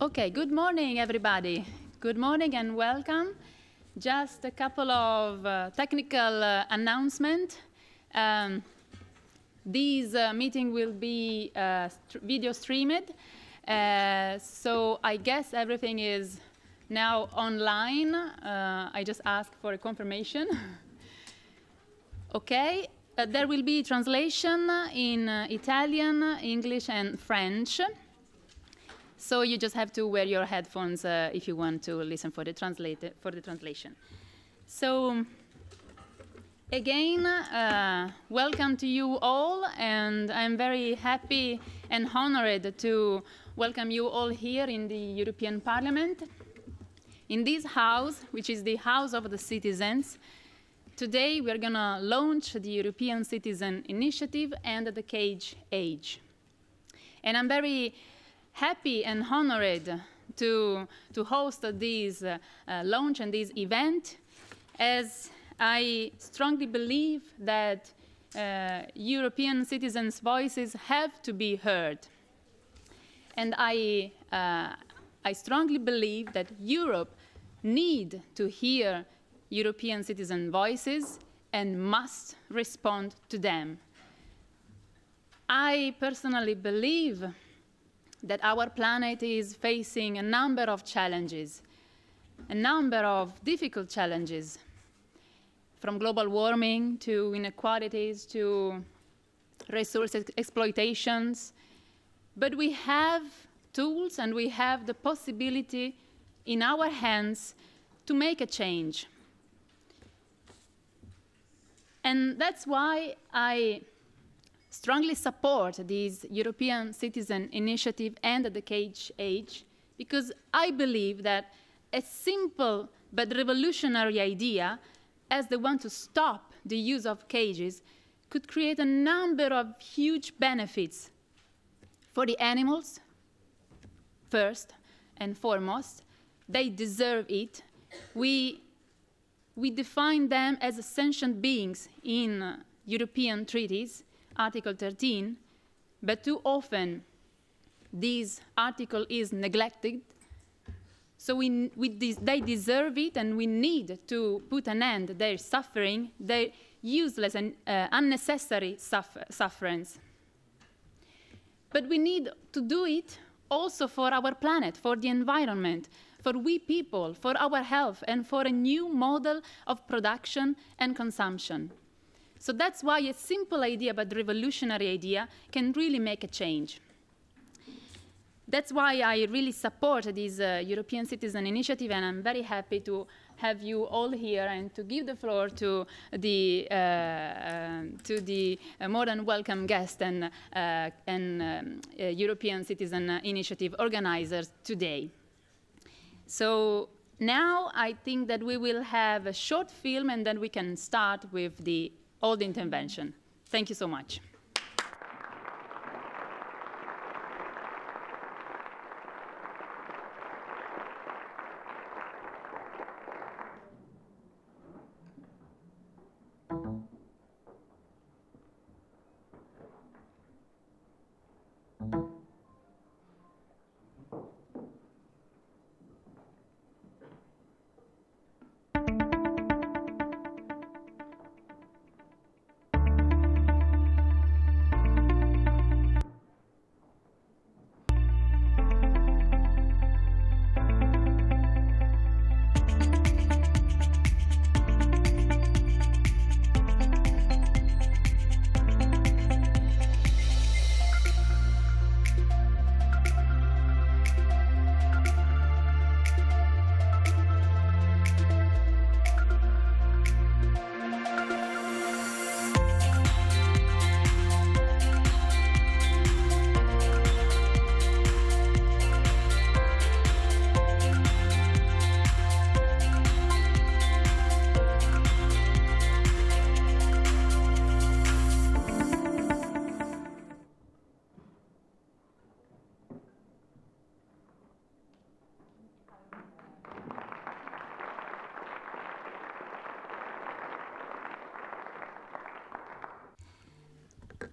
Okay, good morning, everybody. Good morning and welcome. Just a couple of technical announcements. This meeting will be video streamed, so I guess everything is now online. I just ask for a confirmation. Okay, there will be translation in Italian, English, and French. So you just have to wear your headphones if you want to listen for the translation. So again, welcome to you all, and I'm very happy and honored to welcome you all here in the European Parliament, in this house, which is the House of the Citizens. Today we're going to launch the European Citizen Initiative and the Cage Age. And I'm very happy and honored to host this launch and this event, as I strongly believe that European citizens' voices have to be heard. And I strongly believe that Europe needs to hear European citizen voices and must respond to them. I personally believe that our planet is facing a number of challenges, a number of difficult challenges, from global warming to inequalities to resource exploitations. But we have tools and we have the possibility in our hands to make a change. And that's why I strongly support this European Citizen Initiative and the Cage Age, because I believe that a simple but revolutionary idea, as the one to stop the use of cages, could create a number of huge benefits for the animals, first and foremost. They deserve it. We define them as sentient beings in European treaties, Article 13, but too often this article is neglected. So they deserve it, and we need to put an end to their suffering, their useless and unnecessary sufferance. But we need to do it also for our planet, for the environment, for we people, for our health, and for a new model of production and consumption. So that's why a simple idea, but revolutionary idea, can really make a change. That's why I really support this European Citizen Initiative, and I'm very happy to have you all here and to give the floor to the more than welcome guest and European Citizen Initiative organizers today. So now I think that we will have a short film, and then we can start with all the intervention. Thank you so much.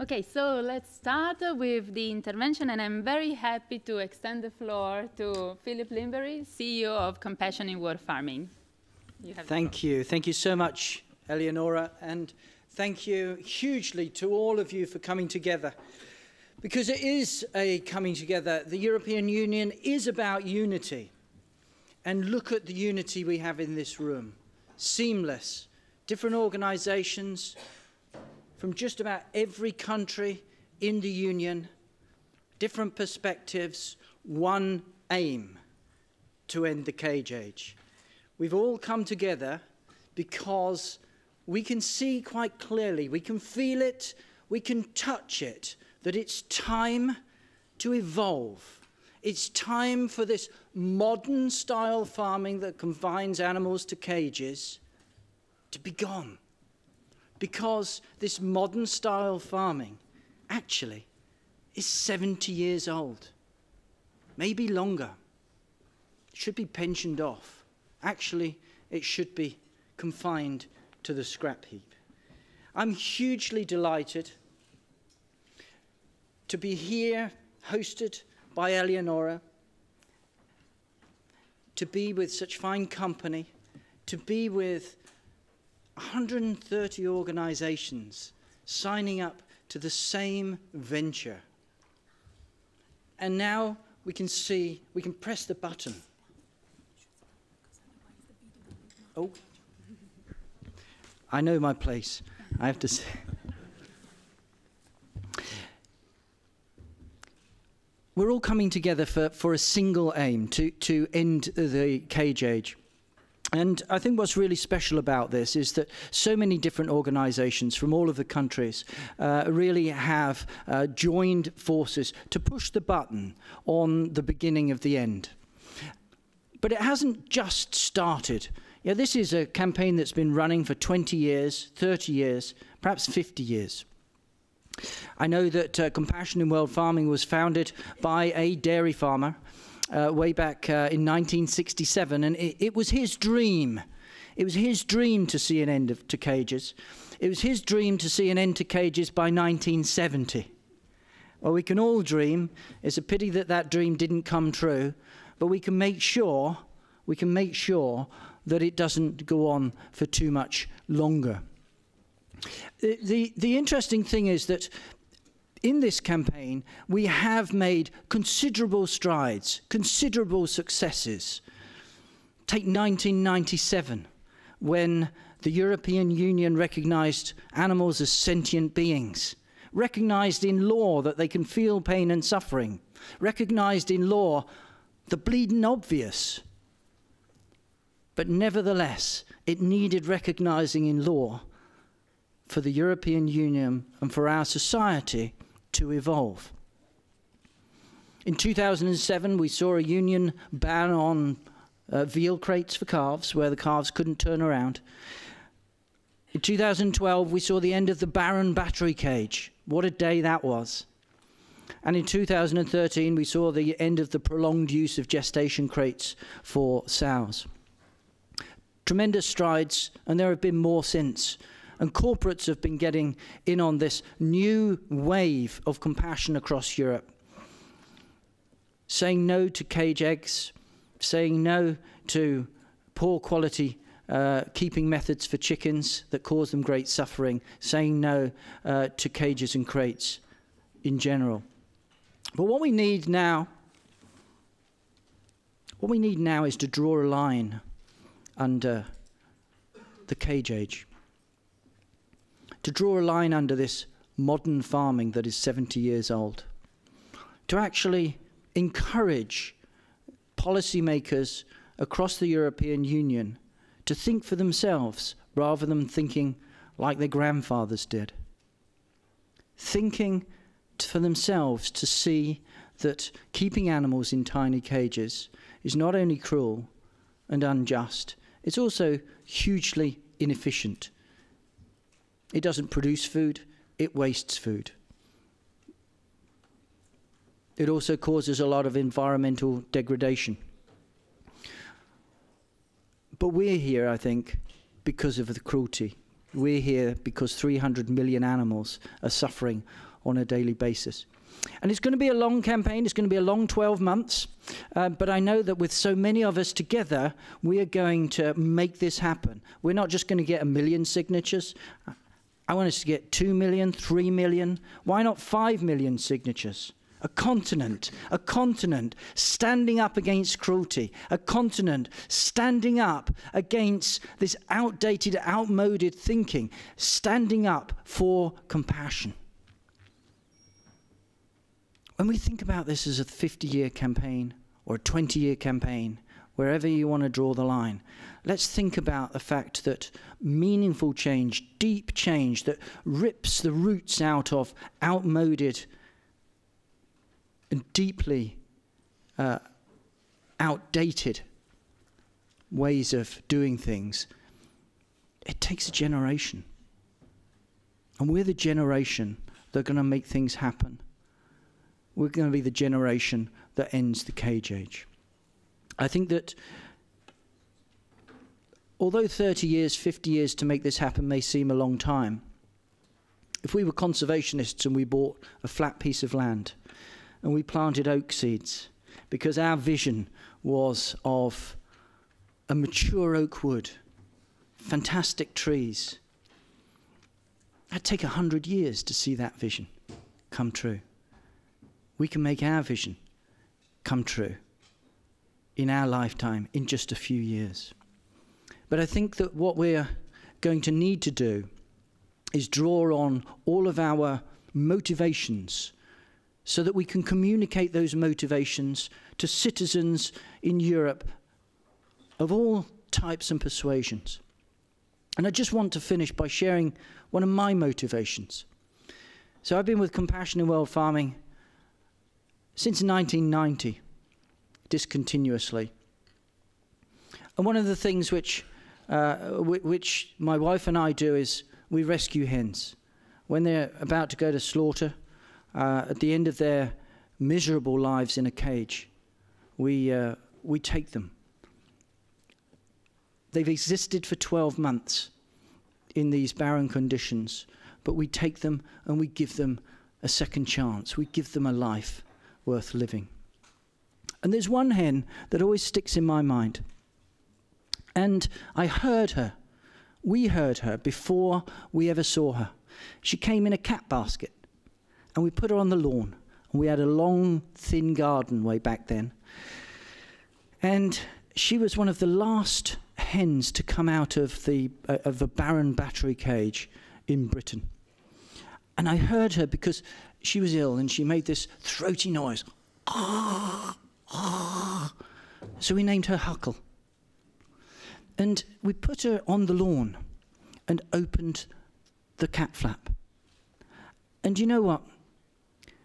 Okay, so let's start with the intervention, and I'm very happy to extend the floor to Philip Limbury, CEO of Compassion in World Farming. Thank you. Thank you so much, Eleonora, and thank you hugely to all of you for coming together, because it is a coming together. The European Union is about unity, and look at the unity we have in this room. Seamless, different organizations from just about every country in the Union, different perspectives, one aim: to end the cage age. We've all come together because we can see quite clearly, we can feel it, we can touch it, that it's time to evolve. It's time for this modern style farming that confines animals to cages to be gone. Because this modern style farming actually is 70 years old, maybe longer. It should be pensioned off. Actually, it should be confined to the scrap heap. I'm hugely delighted to be here, hosted by Eleonora, to be with such fine company, to be with 130 organizations signing up to the same venture. And now we can see, we can press the button. Oh, I know my place, I have to say. We're all coming together for a single aim, to end the cage age. And I think what's really special about this is that so many different organizations from all of the countries really have joined forces to push the button on the beginning of the end. But it hasn't just started. Yeah, this is a campaign that's been running for 20 years, 30 years, perhaps 50 years. I know that Compassion in World Farming was founded by a dairy farmer way back in 1967, and it was his dream. It was his dream to see an end to cages. It was his dream to see an end to cages by 1970. Well, we can all dream. It's a pity that that dream didn't come true, but we can make sure that it doesn't go on for too much longer. The interesting thing is that in this campaign, we have made considerable strides, considerable successes. Take 1997, when the European Union recognized animals as sentient beings, recognized in law that they can feel pain and suffering, recognized in law the bleeding obvious. But nevertheless, it needed recognizing in law for the European Union and for our society to evolve. In 2007, we saw a union ban on veal crates for calves, where the calves couldn't turn around. In 2012, we saw the end of the barren battery cage. What a day that was. And in 2013, we saw the end of the prolonged use of gestation crates for sows. Tremendous strides, and there have been more since. And corporates have been getting in on this new wave of compassion across Europe. Saying no to cage eggs, saying no to poor quality keeping methods for chickens that cause them great suffering, saying no to cages and crates in general. But what we need now is to draw a line under the cage age. To draw a line under this modern farming that is 70 years old. To actually encourage policymakers across the European Union to think for themselves rather than thinking like their grandfathers did. Thinking for themselves to see that keeping animals in tiny cages is not only cruel and unjust, it's also hugely inefficient. It doesn't produce food, it wastes food. It also causes a lot of environmental degradation. But we're here, I think, because of the cruelty. We're here because 300 million animals are suffering on a daily basis. And it's going to be a long campaign. It's going to be a long 12 months. But I know that with so many of us together, we are going to make this happen. We're not just going to get 1 million signatures. I want us to get 2 million, 3 million. Why not 5 million signatures? A continent standing up against cruelty, a continent standing up against this outdated, outmoded thinking, standing up for compassion. When we think about this as a 50-year campaign or a 20-year campaign, wherever you want to draw the line, let's think about the fact that meaningful change, deep change that rips the roots out of outmoded and deeply outdated ways of doing things, it takes a generation. And we're the generation that are going to make things happen. We're going to be the generation that ends the cage age. I think that although 30 years, 50 years to make this happen may seem a long time, if we were conservationists and we bought a flat piece of land and we planted oak seeds because our vision was of a mature oak wood, fantastic trees, it'd take 100 years to see that vision come true. We can make our vision come true in our lifetime in just a few years. But I think that what we're going to need to do is draw on all of our motivations so that we can communicate those motivations to citizens in Europe of all types and persuasions. And I just want to finish by sharing one of my motivations. So I've been with Compassion in World Farming since 1990, discontinuously. And one of the things which my wife and I do is we rescue hens. When they're about to go to slaughter, at the end of their miserable lives in a cage, we take them. They've existed for 12 months in these barren conditions, but we take them and we give them a second chance. We give them a life worth living. And there's one hen that always sticks in my mind. And I heard her. We heard her before we ever saw her. She came in a cat basket, and we put her on the lawn. And we had a long, thin garden way back then. And she was one of the last hens to come out of the barren battery cage in Britain. And I heard her because she was ill and she made this throaty noise. So we named her Huckle. And we put her on the lawn and opened the cat flap. And you know what?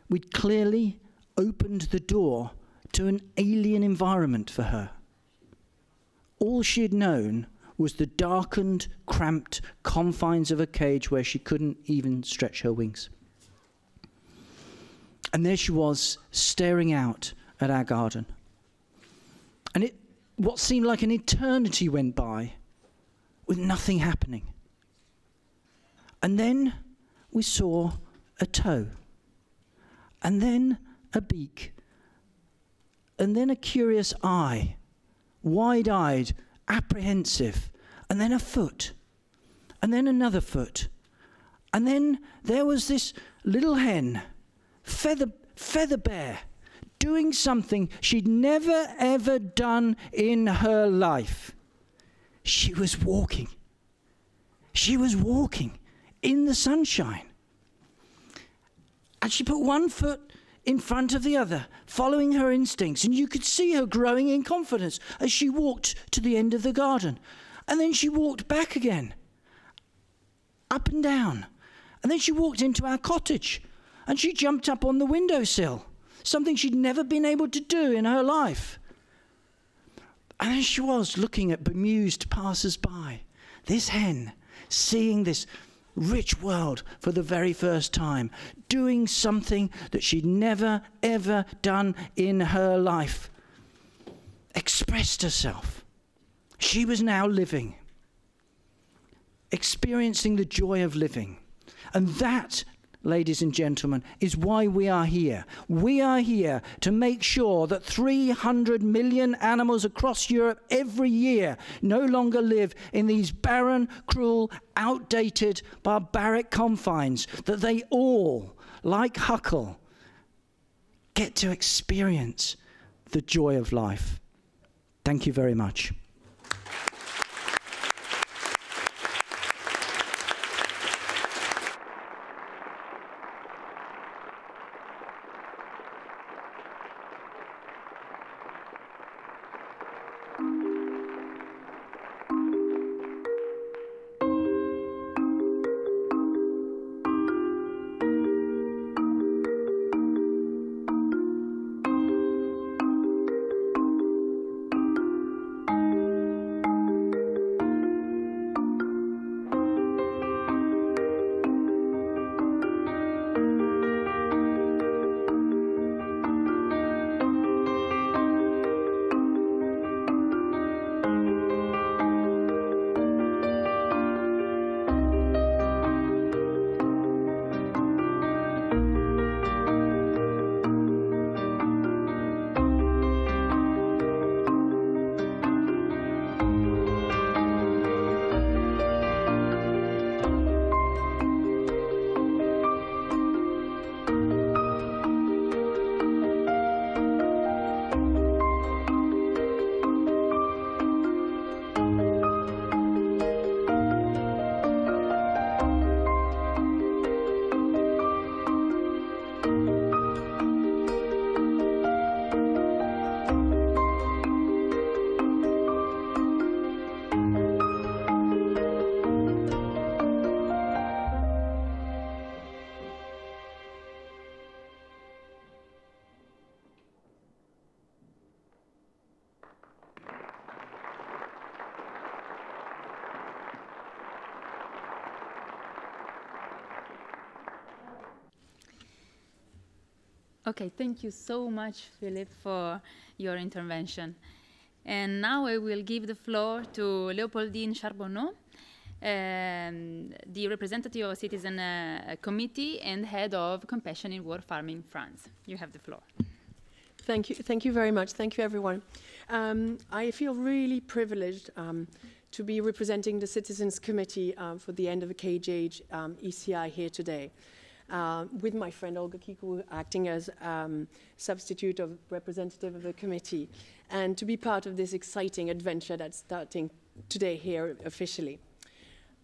We'd clearly opened the door to an alien environment for her. All she had known was the darkened, cramped confines of a cage where she couldn't even stretch her wings. And there she was, staring out at our garden. And what seemed like an eternity went by with nothing happening. And then we saw a toe, and then a beak, and then a curious eye, wide-eyed, apprehensive, and then a foot, and then another foot. And then there was this little hen, Feather Bear, doing something she'd never ever done in her life. She was walking. She was walking in the sunshine. And she put one foot in front of the other, following her instincts, and you could see her growing in confidence as she walked to the end of the garden. And then she walked back again, up and down. And then she walked into our cottage, and she jumped up on the windowsill, something she'd never been able to do in her life. And there she was, looking at bemused passers-by. This hen, seeing this rich world for the very first time, doing something that she'd never, ever done in her life. Expressed herself. She was now living, experiencing the joy of living. And that ladies and gentlemen, is why we are here. We are here to make sure that 300 million animals across Europe every year no longer live in these barren, cruel, outdated, barbaric confines, that they all, like Huckel, get to experience the joy of life. Thank you very much. Okay, thank you so much, Philippe, for your intervention. And now I will give the floor to Léopoldine Charbonneau, the representative of Citizen Committee and head of Compassion in World Farming France. You have the floor. Thank you very much. Thank you, everyone. I feel really privileged to be representing the Citizens Committee for the End of the Cage Age ECI here today. With my friend Olga Kiku acting as substitute of representative of the committee, and to be part of this exciting adventure that's starting today here officially.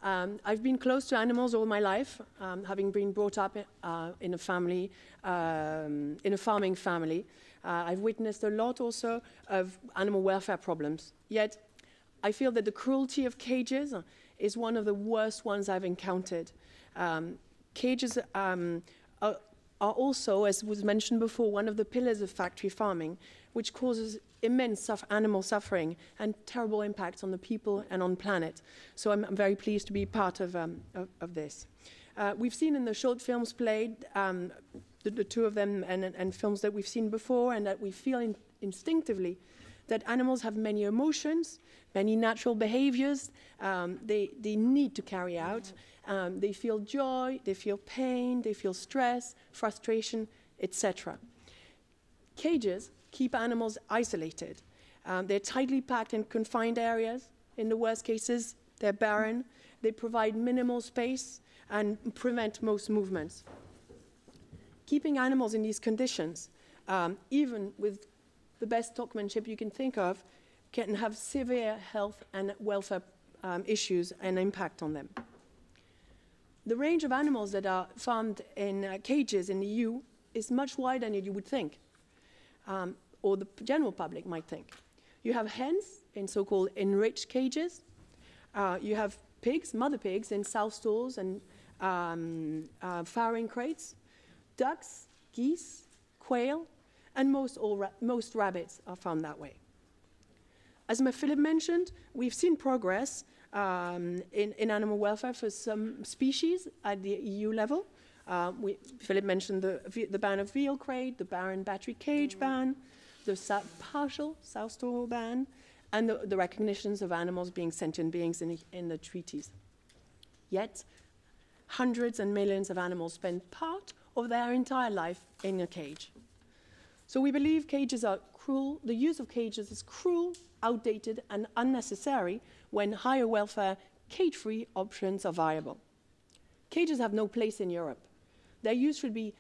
I've been close to animals all my life, having been brought up in a family, in a farming family. I've witnessed a lot also of animal welfare problems. Yet, I feel that the cruelty of cages is one of the worst ones I've encountered. Cages are also, as was mentioned before, one of the pillars of factory farming, which causes immense animal suffering and terrible impacts on the people and on the planet. So I'm very pleased to be part of this. We've seen in the short films played, the two of them, and films that we've seen before, and that we feel instinctively that animals have many emotions, many natural behaviors they need to carry out. They feel joy, they feel pain, they feel stress, frustration, etc. Cages keep animals isolated. They're tightly packed in confined areas. In the worst cases, they're barren. They provide minimal space and prevent most movements. Keeping animals in these conditions, even with the best stockmanship you can think of, can have severe health and welfare issues and impact on them. The range of animals that are farmed in cages in the EU is much wider than you would think, or the general public might think. You have hens in so-called enriched cages. You have pigs, mother pigs, in sow stalls and farrowing crates. Ducks, geese, quail, and most rabbits are found that way. As Philip mentioned, we've seen progress in animal welfare for some species at the EU level. Philip mentioned the ban of veal crate, the barren battery cage ban, the partial sow stall ban, and the recognitions of animals being sentient beings in the treaties. Yet, hundreds and millions of animals spend part of their entire life in a cage. So we believe cages are cruel. The use of cages is cruel, outdated, and unnecessary when higher welfare, cage-free options are viable. Cages have no place in Europe. Their use should be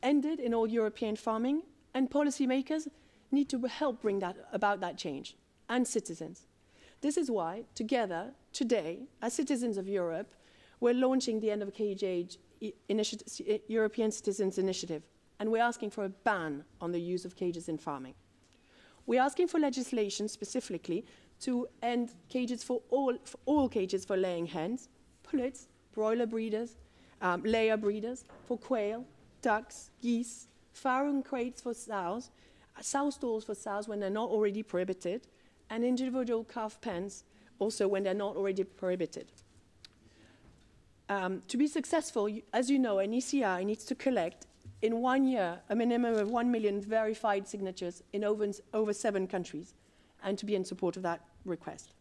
ended in all European farming, and policymakers need to help bring about that change, and citizens. This is why, together, today, as citizens of Europe, we're launching the End of Cage Age European Citizens Initiative, and we're asking for a ban on the use of cages in farming. We're asking for legislation specifically to end cages for all cages for laying hens, pullets, broiler breeders, layer breeders, for quail, ducks, geese, farrowing crates for sows, sow stalls for sows when they're not already prohibited, and individual calf pens also when they're not already prohibited. To be successful, as you know, an ECI needs to collect in 1 year a minimum of 1 million verified signatures in over 7 countries, and to be in support of that request.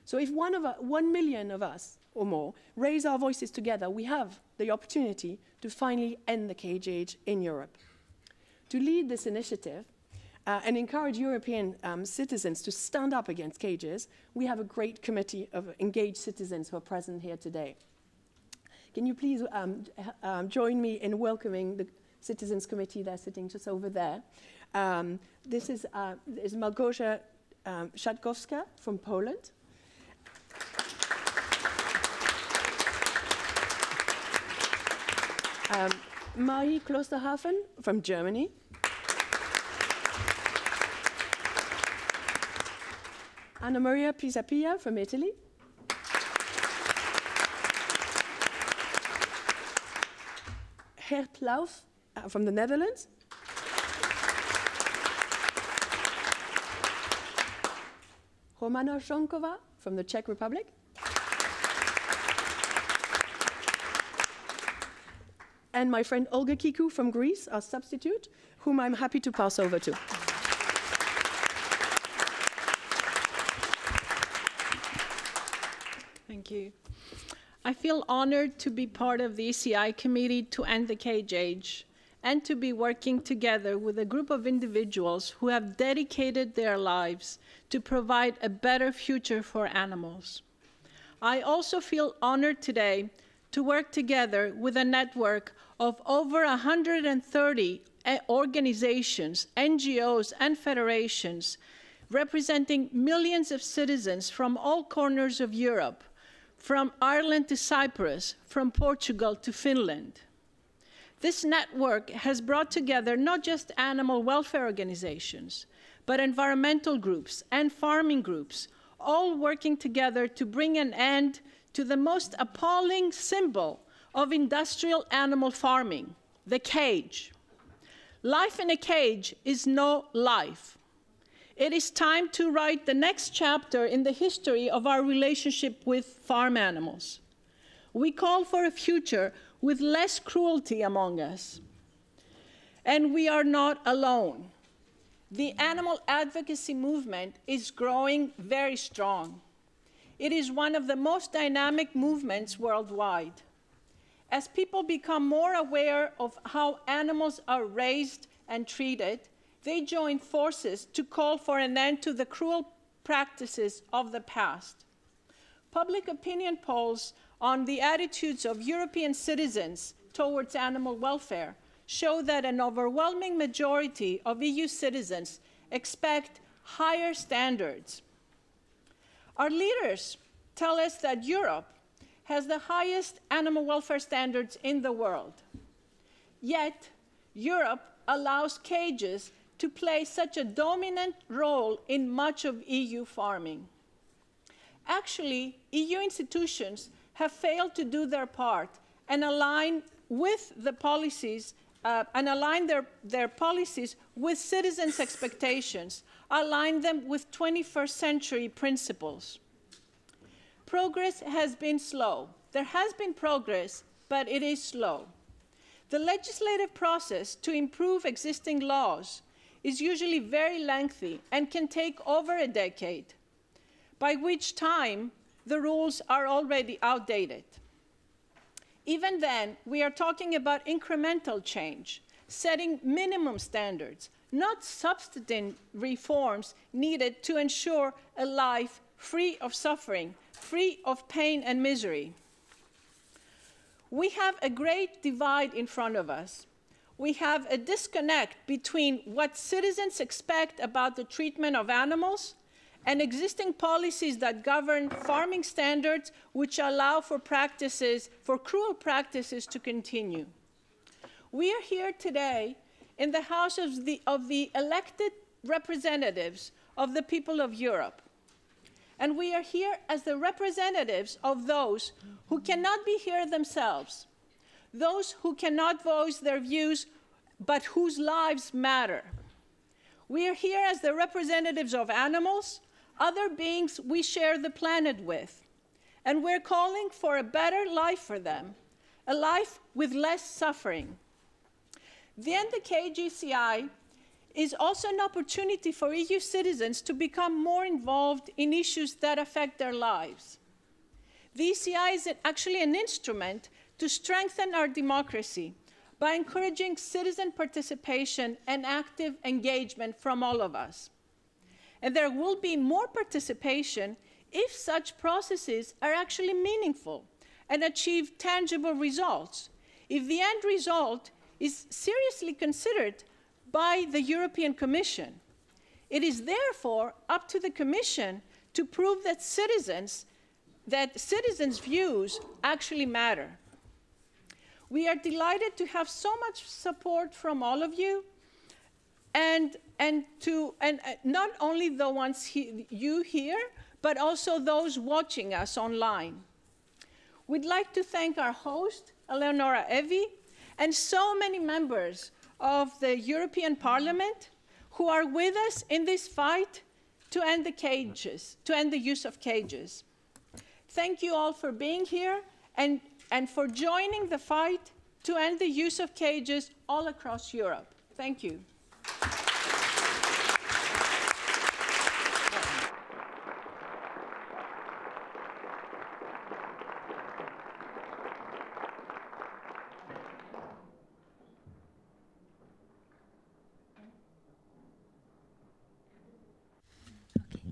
So if 1 million of us or more raise our voices together, we have the opportunity to finally end the cage age in Europe. To lead this initiative and encourage European citizens to stand up against cages, we have a great committee of engaged citizens who are present here today. Can you please join me in welcoming the Citizens Committee? They're sitting just over there. This is Małgorzata Szatkowska from Poland. Marie Klosterhafen from Germany. Anna Maria Pisapia from Italy. Gert Lauf from the Netherlands. Romana Zsonkova from the Czech Republic. And my friend Olga Kiku from Greece, our substitute, whom I'm happy to pass over to. Thank you. I feel honored to be part of the ECI committee to end the cage age and to be working together with a group of individuals who have dedicated their lives to provide a better future for animals. I also feel honored today to work together with a network of over 130 organizations, NGOs, and federations representing millions of citizens from all corners of Europe, from Ireland to Cyprus, from Portugal to Finland. This network has brought together not just animal welfare organizations, but environmental groups and farming groups, all working together to bring an end to the most appalling symbol of industrial animal farming, the cage. Life in a cage is no life. It is time to write the next chapter in the history of our relationship with farm animals. We call for a future with less cruelty among us. And we are not alone. The animal advocacy movement is growing very strong. It is one of the most dynamic movements worldwide. As people become more aware of how animals are raised and treated, they join forces to call for an end to the cruel practices of the past. Public opinion polls on the attitudes of European citizens towards animal welfare show that an overwhelming majority of EU citizens expect higher standards. Our leaders tell us that Europe has the highest animal welfare standards in the world. Yet, Europe allows cages to play such a dominant role in much of EU farming. Actually, EU institutions have failed to do their part and align with the policies their policies with citizens' expectations, align them with 21st century principles. Progress has been slow. There has been progress, but it is slow. The legislative process to improve existing laws is usually very lengthy and can take over a decade, by which time the rules are already outdated. Even then, we are talking about incremental change, setting minimum standards, not substantive reforms needed to ensure a life free of suffering, free of pain and misery. We have a great divide in front of us. We have a disconnect between what citizens expect about the treatment of animals and existing policies that govern farming standards which allow for cruel practices to continue. We are here today in the House of the elected representatives of the people of Europe. And we are here as the representatives of those who cannot be heard themselves, those who cannot voice their views, but whose lives matter. We are here as the representatives of animals, other beings we share the planet with, and we're calling for a better life for them, a life with less suffering. The End the Cage ECI is also an opportunity for EU citizens to become more involved in issues that affect their lives. The ECI is actually an instrument to strengthen our democracy by encouraging citizen participation and active engagement from all of us. And there will be more participation if such processes are actually meaningful and achieve tangible results, if the end result is seriously considered by the European Commission. It is therefore up to the Commission to prove that citizens' views actually matter. We are delighted to have so much support from all of you, and not only the ones you here, but also those watching us online. We'd like to thank our host, Eleonora Evi, and so many members of the European Parliament who are with us in this fight to end the use of cages. Thank you all for being here and for joining the fight to end the use of cages all across Europe. Thank you.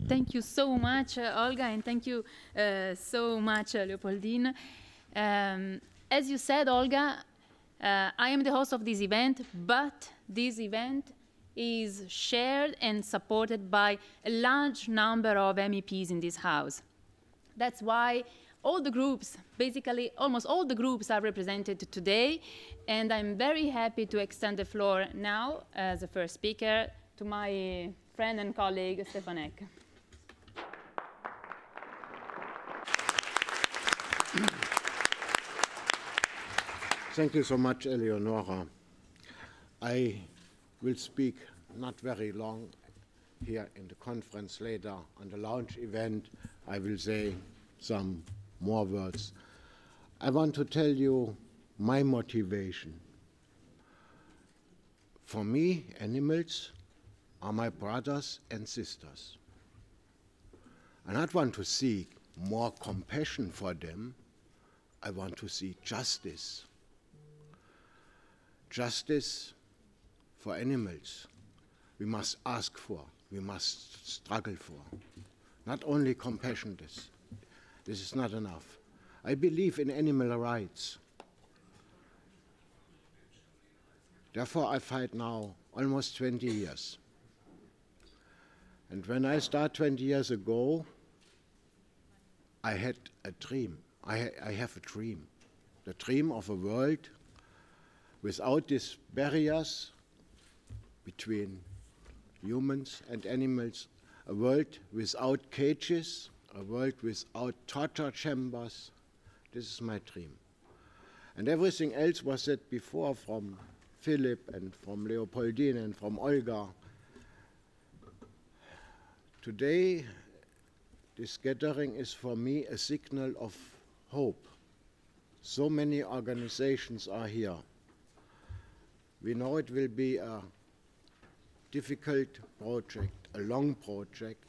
Thank you so much, Olga, and thank you so much, Leopoldine. As you said, Olga, I am the host of this event, but this event is shared and supported by a large number of MEPs in this House. That's why all the groups, basically almost all the groups are represented today, and I'm very happy to extend the floor now as the first speaker to my friend and colleague, Stefan Eck. Thank you so much, Eleonora. I will speak not very long here in the conference. Later on the launch event, I will say some more words. I want to tell you my motivation. For me, animals are my brothers and sisters. I don't want to seek more compassion for them. I want to see justice. Justice for animals we must ask for, we must struggle for. Not only compassion, this is not enough. I believe in animal rights. Therefore, I fight now almost 20 years. And when I started 20 years ago, I had a dream. I have a dream. The dream of a world without these barriers between humans and animals, a world without cages, a world without torture chambers. This is my dream. And everything else was said before from Philip and from Leopoldine and from Olga. Today, this gathering is for me a signal of hope. So many organizations are here. We know it will be a difficult project, a long project,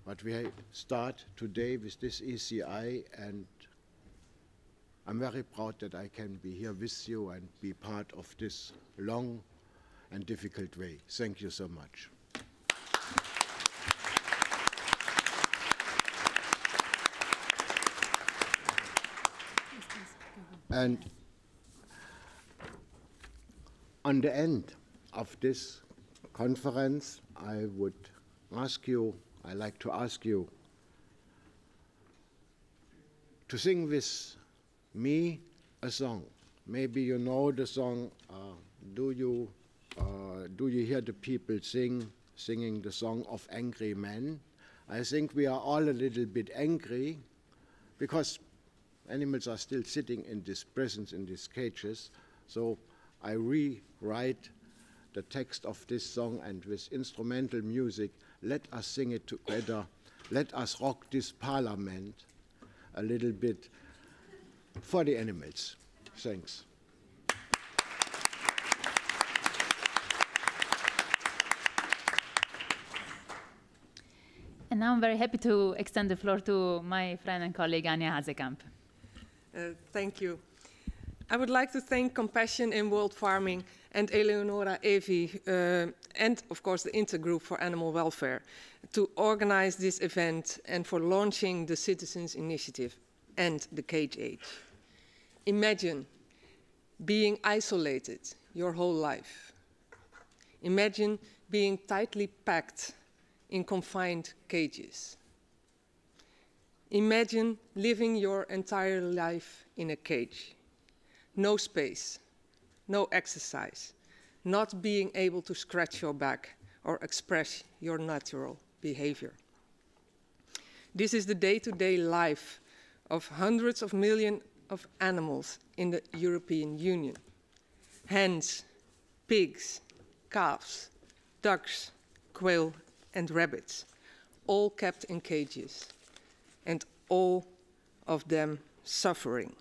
but we start today with this ECI, and I'm very proud that I can be here with you and be part of this long and difficult way. Thank you so much. And on the end of this conference, I would ask you, I'd like to ask you to sing with me a song. Maybe you know the song. Do you hear the people singing the song of Angry Men? I think we are all a little bit angry because animals are still sitting in this presence, in these cages. So I rewrite the text of this song, and with instrumental music, let us sing it together. Let us rock this parliament a little bit for the animals. Thanks. And now I'm very happy to extend the floor to my friend and colleague Anja Hazekamp. Thank you. I would like to thank Compassion in World Farming and Eleonora Evi, and of course the Intergroup for Animal Welfare, to organize this event and for launching the Citizens Initiative and the Cage Age. Imagine being isolated your whole life. Imagine being tightly packed in confined cages. Imagine living your entire life in a cage. No space, no exercise, not being able to scratch your back or express your natural behavior. This is the day-to-day life of hundreds of millions of animals in the European Union. Hens, pigs, calves, ducks, quail, and rabbits, all kept in cages, and all of them suffering.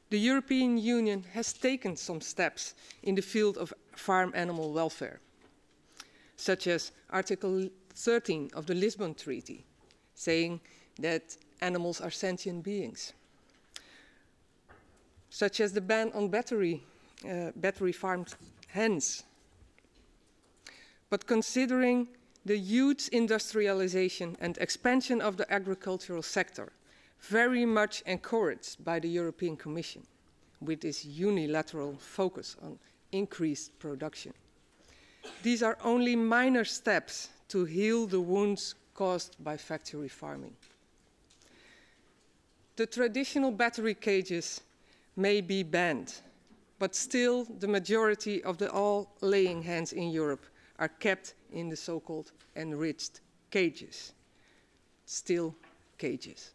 The European Union has taken some steps in the field of farm animal welfare, such as Article 13 of the Lisbon Treaty, saying that animals are sentient beings, such as the ban on battery-farmed hens. But considering the huge industrialization and expansion of the agricultural sector, very much encouraged by the European Commission, with its unilateral focus on increased production. These are only minor steps to heal the wounds caused by factory farming. The traditional battery cages may be banned, but still the majority of the all-laying hens in Europe are kept in the so-called enriched cages. Still cages.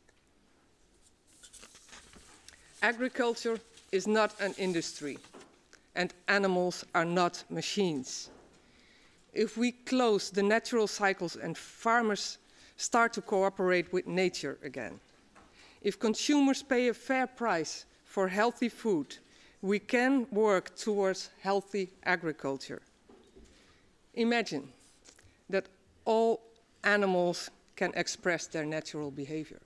Agriculture is not an industry, and animals are not machines. If we close the natural cycles and farmers start to cooperate with nature again, if consumers pay a fair price for healthy food, we can work towards healthy agriculture. Imagine that all animals can express their natural behavior.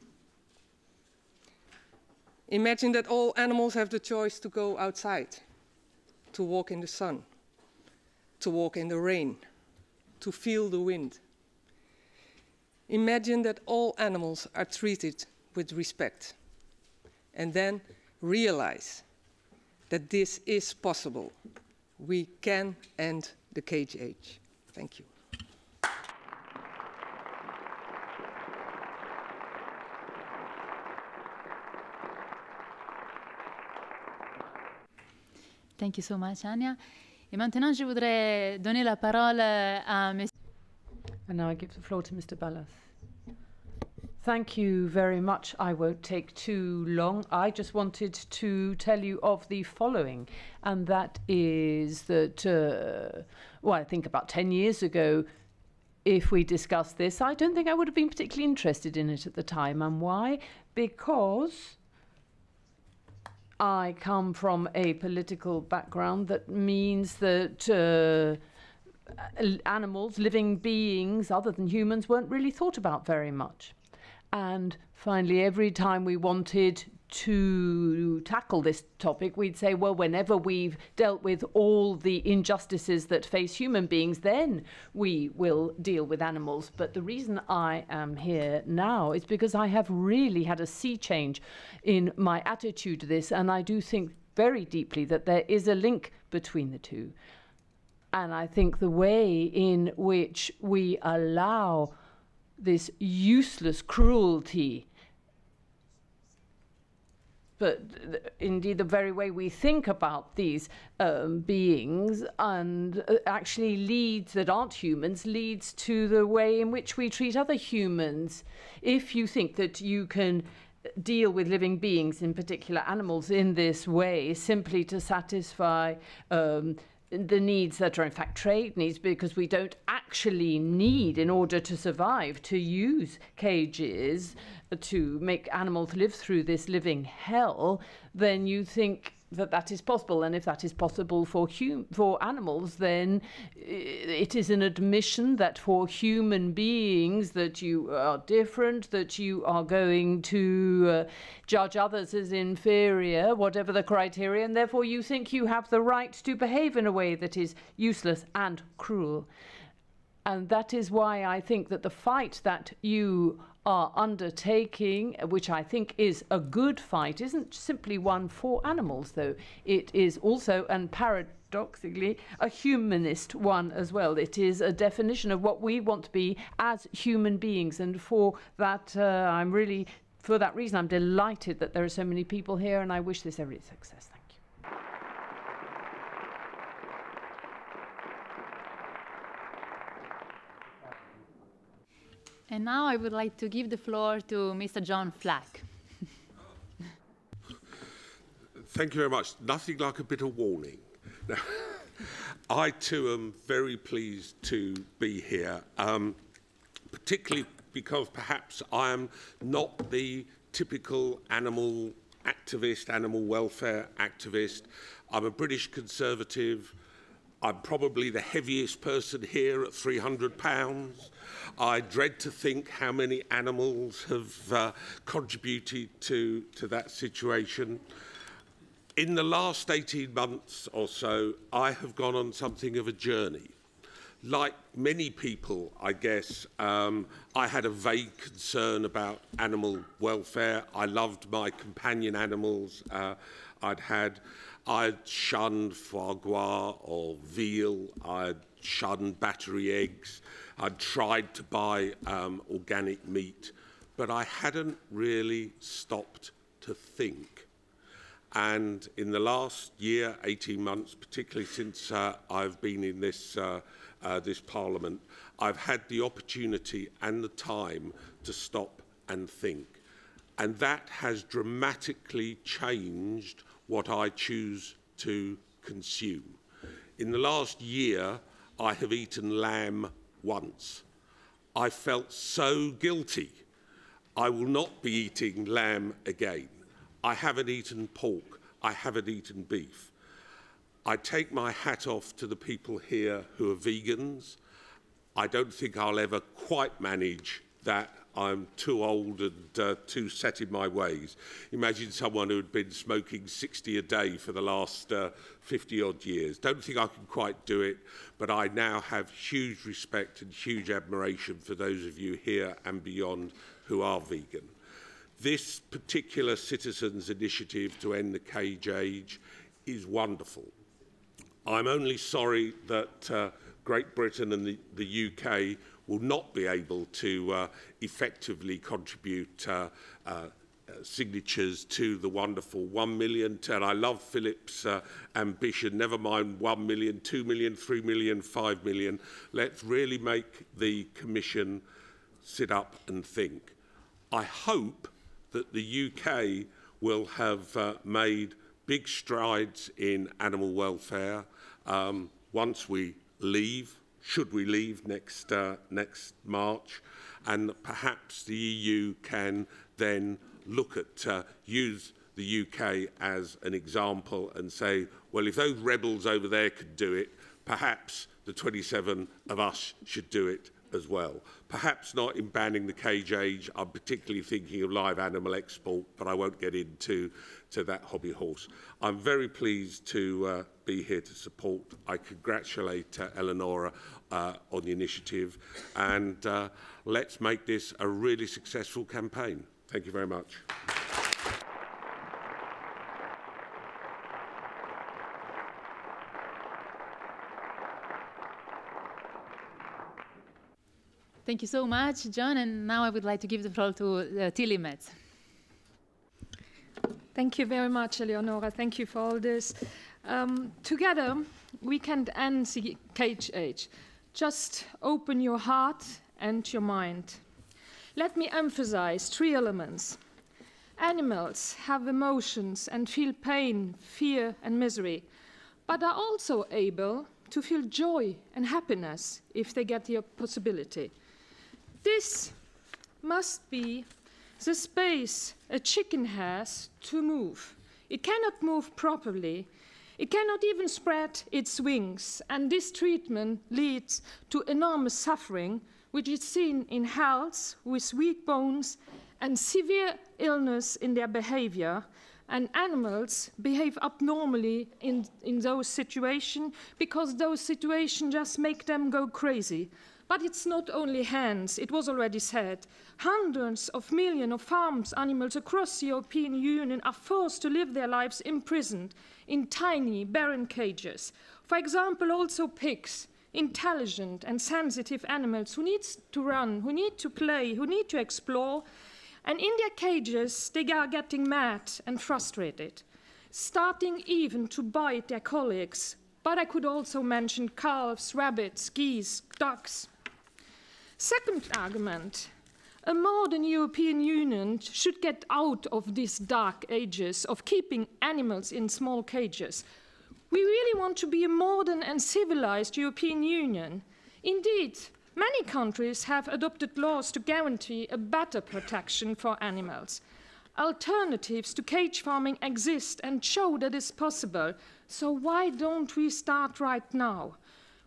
Imagine that all animals have the choice to go outside, to walk in the sun, to walk in the rain, to feel the wind. Imagine that all animals are treated with respect, and then realize that this is possible. We can end the cage age. Thank you. Thank you so much, Anja. Et maintenant, je voudrais donner la parole à M. And now I give the floor to Mr. Ballas. Thank you very much. I won't take too long. I just wanted to tell you of the following, and that is that, well, I think about 10 years ago, if we discussed this, I don't think I would have been particularly interested in it at the time. And why? Because I come from a political background that means that animals, living beings other than humans, weren't really thought about very much. And finally, every time we wanted to tackle this topic, we'd say, well, whenever we've dealt with all the injustices that face human beings, then we will deal with animals. But the reason I am here now is because I have really had a sea change in my attitude to this, and I do think very deeply that there is a link between the two. And I think the way in which we allow this useless cruelty, but indeed the very way we think about these beings and actually leads, that aren't humans, leads to the way in which we treat other humans. If you think that you can deal with living beings, in particular animals, in this way, simply to satisfy the needs that are in fact trade needs, because we don't actually need, in order to survive, to use cages to make animals live through this living hell, then you think that that is possible. And if that is possible for animals, then it is an admission that for human beings that you are different, that you are going to judge others as inferior, whatever the criteria, and therefore you think you have the right to behave in a way that is useless and cruel. And that is why I think that the fight that you are undertaking, which I think is a good fight, isn't simply one for animals, though. It is also, and paradoxically, a humanist one as well. It is a definition of what we want to be as human beings. And for that, for that reason, I'm delighted that there are so many people here, and I wish this every success. Thank you. And now I would like to give the floor to Mr. John Flack. Thank you very much. Nothing like a bit of warning. Now, I too am very pleased to be here, particularly because perhaps I am not the typical animal activist, animal welfare activist. I'm a British Conservative. I'm probably the heaviest person here at 300 pounds. I dread to think how many animals have contributed to that situation. In the last 18 months or so, I have gone on something of a journey. Like many people, I guess, I had a vague concern about animal welfare. I loved my companion animals I'd shunned foie gras or veal. I'd shunned battery eggs. I'd tried to buy organic meat, but I hadn't really stopped to think. And in the last year, 18 months, particularly since I've been in this Parliament, I've had the opportunity and the time to stop and think. And that has dramatically changed what I choose to consume. In the last year, I have eaten lamb once. I felt so guilty. I will not be eating lamb again. I haven't eaten pork. I haven't eaten beef. I take my hat off to the people here who are vegans. I don't think I'll ever quite manage that. I'm too old and too set in my ways. Imagine someone who had been smoking 60 a day for the last 50-odd years. Don't think I can quite do it, but I now have huge respect and huge admiration for those of you here and beyond who are vegan. This particular citizens' initiative to end the cage age is wonderful. I'm only sorry that Great Britain and the UK will not be able to effectively contribute signatures to the wonderful 1 million. And I love Philip's ambition, never mind 1 million, 2 million, 3 million, 5 million. Let's really make the Commission sit up and think. I hope that the UK will have made big strides in animal welfare once we leave. Should we leave next March, and perhaps the EU can then look at use the UK as an example and say, well, if those rebels over there could do it, perhaps the 27 of us should do it as well. Perhaps not in banning the cage age. I'm particularly thinking of live animal export, but I won't get into that hobby horse. I'm very pleased to be here to support. I congratulate Eleonora on the initiative, and let's make this a really successful campaign. Thank you very much. Thank you so much, John. And now I would like to give the floor to Tilly Metz. Thank you very much, Eleonora. Thank you for all this. Together, we can end the cage age. Just open your heart and your mind. Let me emphasize 3 elements. Animals have emotions and feel pain, fear, and misery, but are also able to feel joy and happiness if they get the possibility. This must be the space a chicken has to move. It cannot move properly. It cannot even spread its wings, and this treatment leads to enormous suffering, which is seen in health with weak bones and severe illness in their behavior. And animals behave abnormally in those situations because those situations just make them go crazy. But it's not only hens, it was already said. Hundreds of millions of farm animals across the European Union are forced to live their lives imprisoned in tiny, barren cages. For example, also pigs, intelligent and sensitive animals who need to run, who need to play, who need to explore. And in their cages, they are getting mad and frustrated, starting even to bite their colleagues. But I could also mention calves, rabbits, geese, ducks. Second argument, a modern European Union should get out of these dark ages of keeping animals in small cages. We really want to be a modern and civilized European Union. Indeed, many countries have adopted laws to guarantee a better protection for animals. Alternatives to cage farming exist and show that it's possible. So why don't we start right now?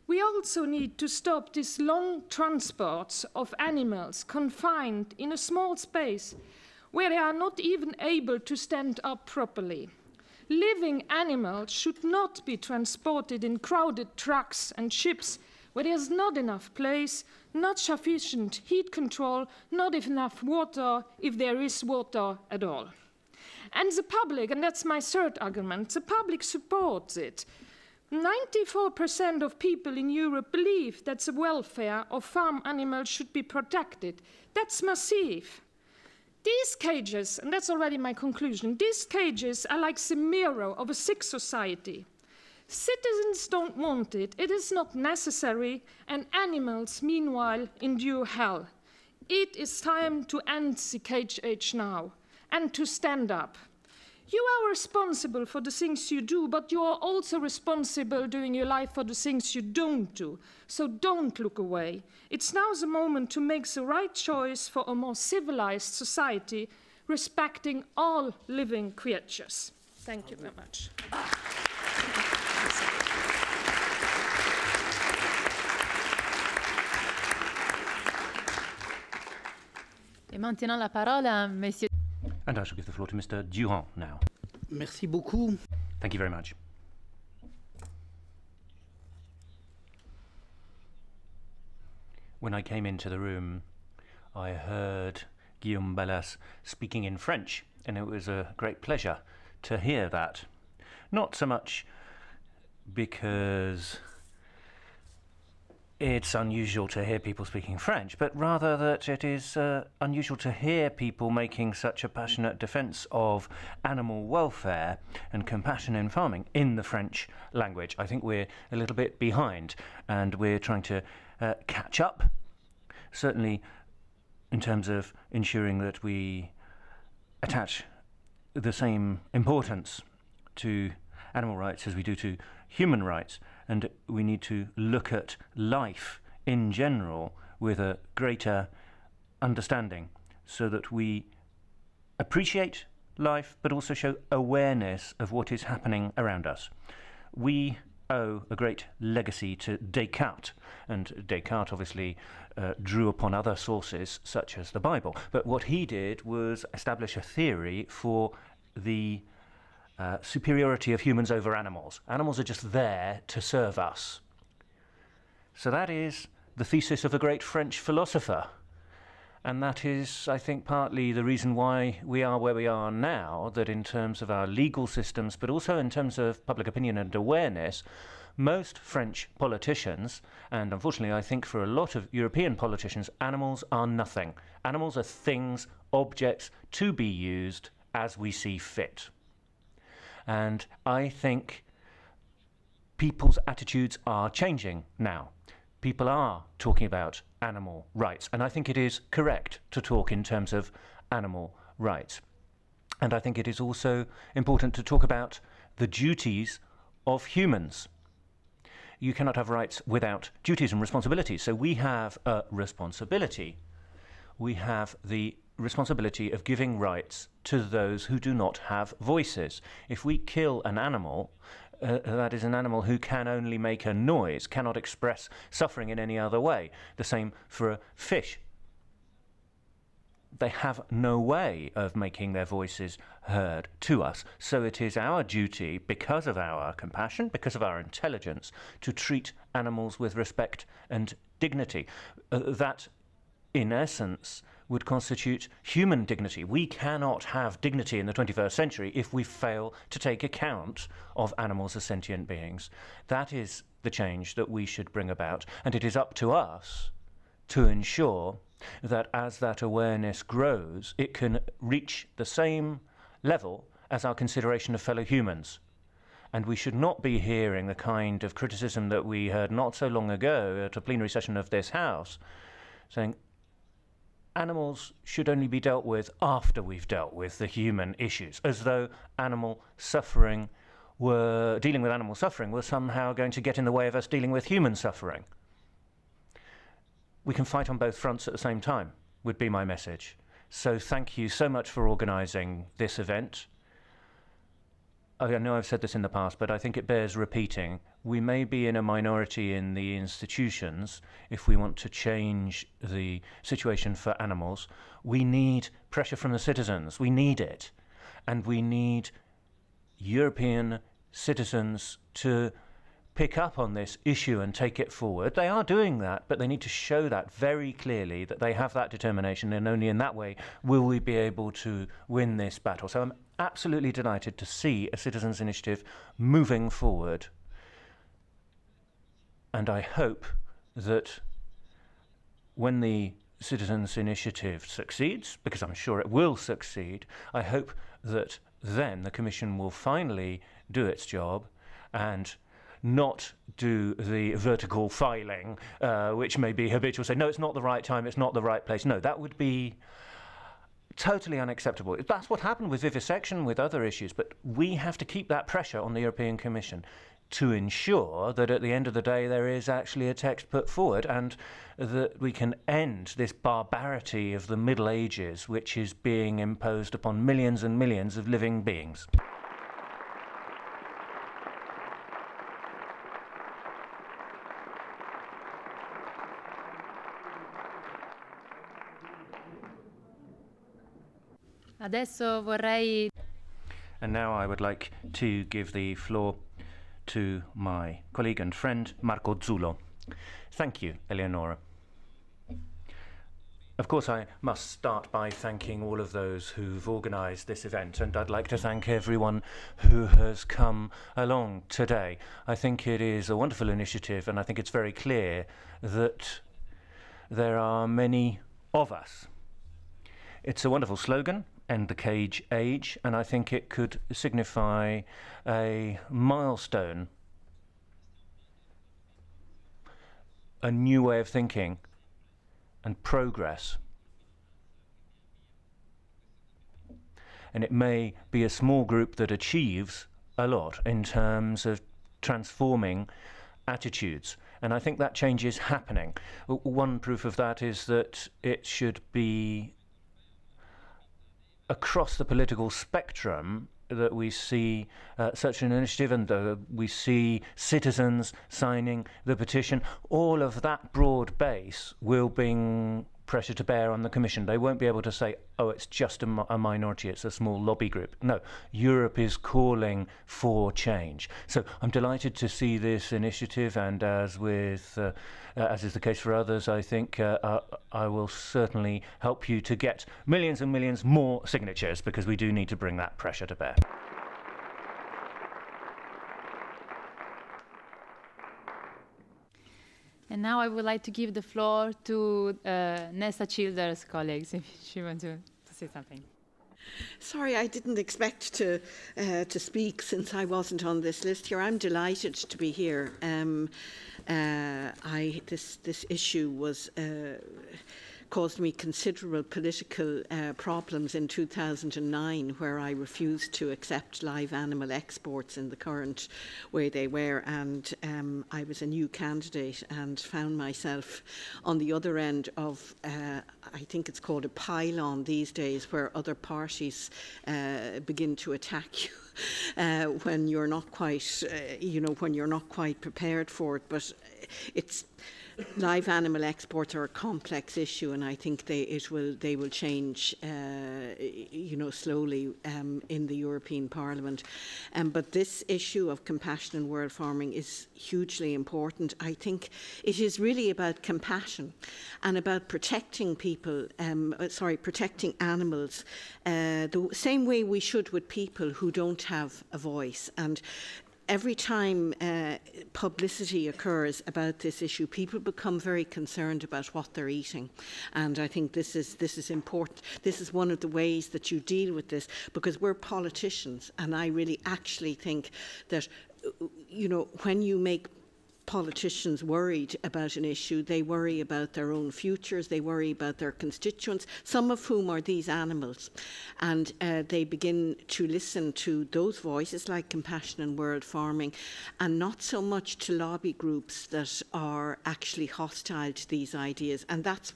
We also need to stop these long transports of animals confined in a small space where they are not even able to stand up properly. Living animals should not be transported in crowded trucks and ships where there's not enough place, not sufficient heat control, not enough water, if there is water at all. And the public, and that's my third argument, the public supports it. 94% of people in Europe believe that the welfare of farm animals should be protected. That's massive. These cages, and that's already my conclusion, these cages are like the mirror of a sick society. Citizens don't want it, it is not necessary, and animals, meanwhile, endure hell. It is time to end the cage age now, and to stand up. You are responsible for the things you do, but you are also responsible during your life for the things you don't do. So don't look away. It's now the moment to make the right choice for a more civilized society, respecting all living creatures. Thank you very much. Et maintenant la parole à Monsieur. And I shall give the floor to Mr. Durand now. Merci beaucoup. Thank you very much. When I came into the room, I heard Guillaume Balas speaking in French, and it was a great pleasure to hear that. Not so much because it's unusual to hear people speaking French, but rather that it is unusual to hear people making such a passionate defence of animal welfare and compassion in farming in the French language. I think we're a little bit behind, and we're trying to catch up, certainly in terms of ensuring that we attach the same importance to animal rights as we do to human rights. And we need to look at life in general with a greater understanding so that we appreciate life but also show awareness of what is happening around us. We owe a great legacy to Descartes. And Descartes obviously drew upon other sources such as the Bible. But what he did was establish a theory for the superiority of humans over animals. Animals are just there to serve us. So that is the thesis of a great French philosopher. And that is, I think, partly the reason why we are where we are now, that in terms of our legal systems, but also in terms of public opinion and awareness, most French politicians, and unfortunately I think for a lot of European politicians, animals are nothing. Animals are things, objects to be used as we see fit. And I think people's attitudes are changing now. People are talking about animal rights, and I think it is correct to talk in terms of animal rights. And I think it is also important to talk about the duties of humans. You cannot have rights without duties and responsibilities. So we have a responsibility. We have the responsibility of giving rights to those who do not have voices. If we kill an animal, that is an animal who can only make a noise, cannot express suffering in any other way. The same for a fish. They have no way of making their voices heard to us. So it is our duty, because of our compassion, because of our intelligence, to treat animals with respect and dignity. That, in essence, would constitute human dignity. We cannot have dignity in the 21st century if we fail to take account of animals as sentient beings. That is the change that we should bring about, and it is up to us to ensure that as that awareness grows, it can reach the same level as our consideration of fellow humans. And we should not be hearing the kind of criticism that we heard not so long ago at a plenary session of this House, saying animals should only be dealt with after we've dealt with the human issues, as though dealing with animal suffering was somehow going to get in the way of us dealing with human suffering. We can fight on both fronts at the same time, would be my message. So thank you so much for organising this event. I know I've said this in the past, but I think it bears repeating. We may be in a minority in the institutions if we want to change the situation for animals. We need pressure from the citizens. We need it. And we need European citizens to pick up on this issue and take it forward. They are doing that, but they need to show that very clearly, that they have that determination, and only in that way will we be able to win this battle. So I'm absolutely delighted to see a citizens' initiative moving forward. And I hope that when the citizens' initiative succeeds, because I'm sure it will succeed, I hope that then the Commission will finally do its job and not do the vertical filing, which may be habitual, say, no, it's not the right time, it's not the right place. No, that would be totally unacceptable. That's what happened with vivisection, with other issues, but we have to keep that pressure on the European Commission to ensure that at the end of the day there is actually a text put forward and that we can end this barbarity of the Middle Ages, which is being imposed upon millions and millions of living beings. Adesso vorrei... And now I would like to give the floor to my colleague and friend, Marco Zullo. Thank you, Eleonora. Of course, I must start by thanking all of those who've organised this event, and I'd like to thank everyone who has come along today. I think it is a wonderful initiative, and I think it's very clear that there are many of us. It's a wonderful slogan, End the Cage Age, and I think it could signify a milestone, a new way of thinking and progress. And it may be a small group that achieves a lot in terms of transforming attitudes. And I think that change is happening. One proof of that is that it should be across the political spectrum that we see such an initiative and we see citizens signing the petition, all of that broad base will bring pressure to bear on the Commission. They won't be able to say, oh, it's just a minority, it's a small lobby group. No, Europe is calling for change. So I'm delighted to see this initiative, and as is the case for others, I think I will certainly help you to get millions and millions more signatures, because we do need to bring that pressure to bear. And now I would like to give the floor to Nessa Childers' colleagues, if she wants to say something. Sorry, I didn't expect to speak since I wasn't on this list here. I'm delighted to be here. This issue was caused me considerable political problems in 2009, where I refused to accept live animal exports in the current way they were, and I was a new candidate and found myself on the other end of, I think it's called a pylon these days, where other parties begin to attack you when you're not quite, when you're not quite prepared for it. But it's live animal exports are a complex issue, and I think they will change, slowly in the European Parliament. But this issue of compassion in world farming is hugely important. I think it is really about compassion and about protecting people, protecting animals, the same way we should with people who don't have a voice. And every time publicity occurs about this issue, people become very concerned about what they're eating, and I think this is important. This is one of the ways that you deal with this, because we're politicians, and I really actually think that when you make politicians worried about an issue, they worry about their own futures, they worry about their constituents, some of whom are these animals, and they begin to listen to those voices like Compassion in World Farming, and not so much to lobby groups that are actually hostile to these ideas. And that's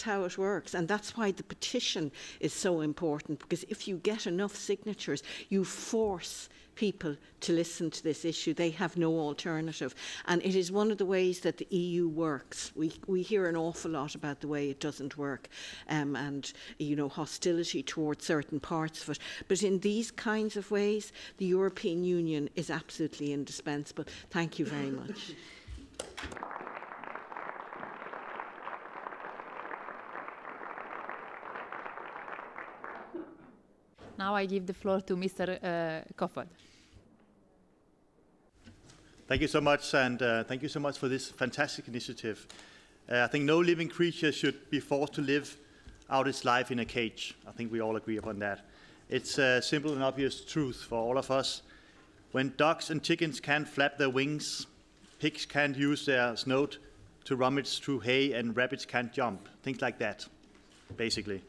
how it works, and that's why the petition is so important, because if you get enough signatures, you force people to listen to this issue. They have no alternative, and it is one of the ways that the EU works. We hear an awful lot about the way it doesn't work, and hostility towards certain parts of it. But in these kinds of ways, the European Union is absolutely indispensable. Thank you very much. Now I give the floor to Mr. Kofod. Thank you so much, and thank you so much for this fantastic initiative. I think no living creature should be forced to live out its life in a cage. I think we all agree upon that. It's a simple and obvious truth for all of us. When ducks and chickens can't flap their wings, pigs can't use their snout to rummage through hay, and rabbits can't jump, things like that, basically.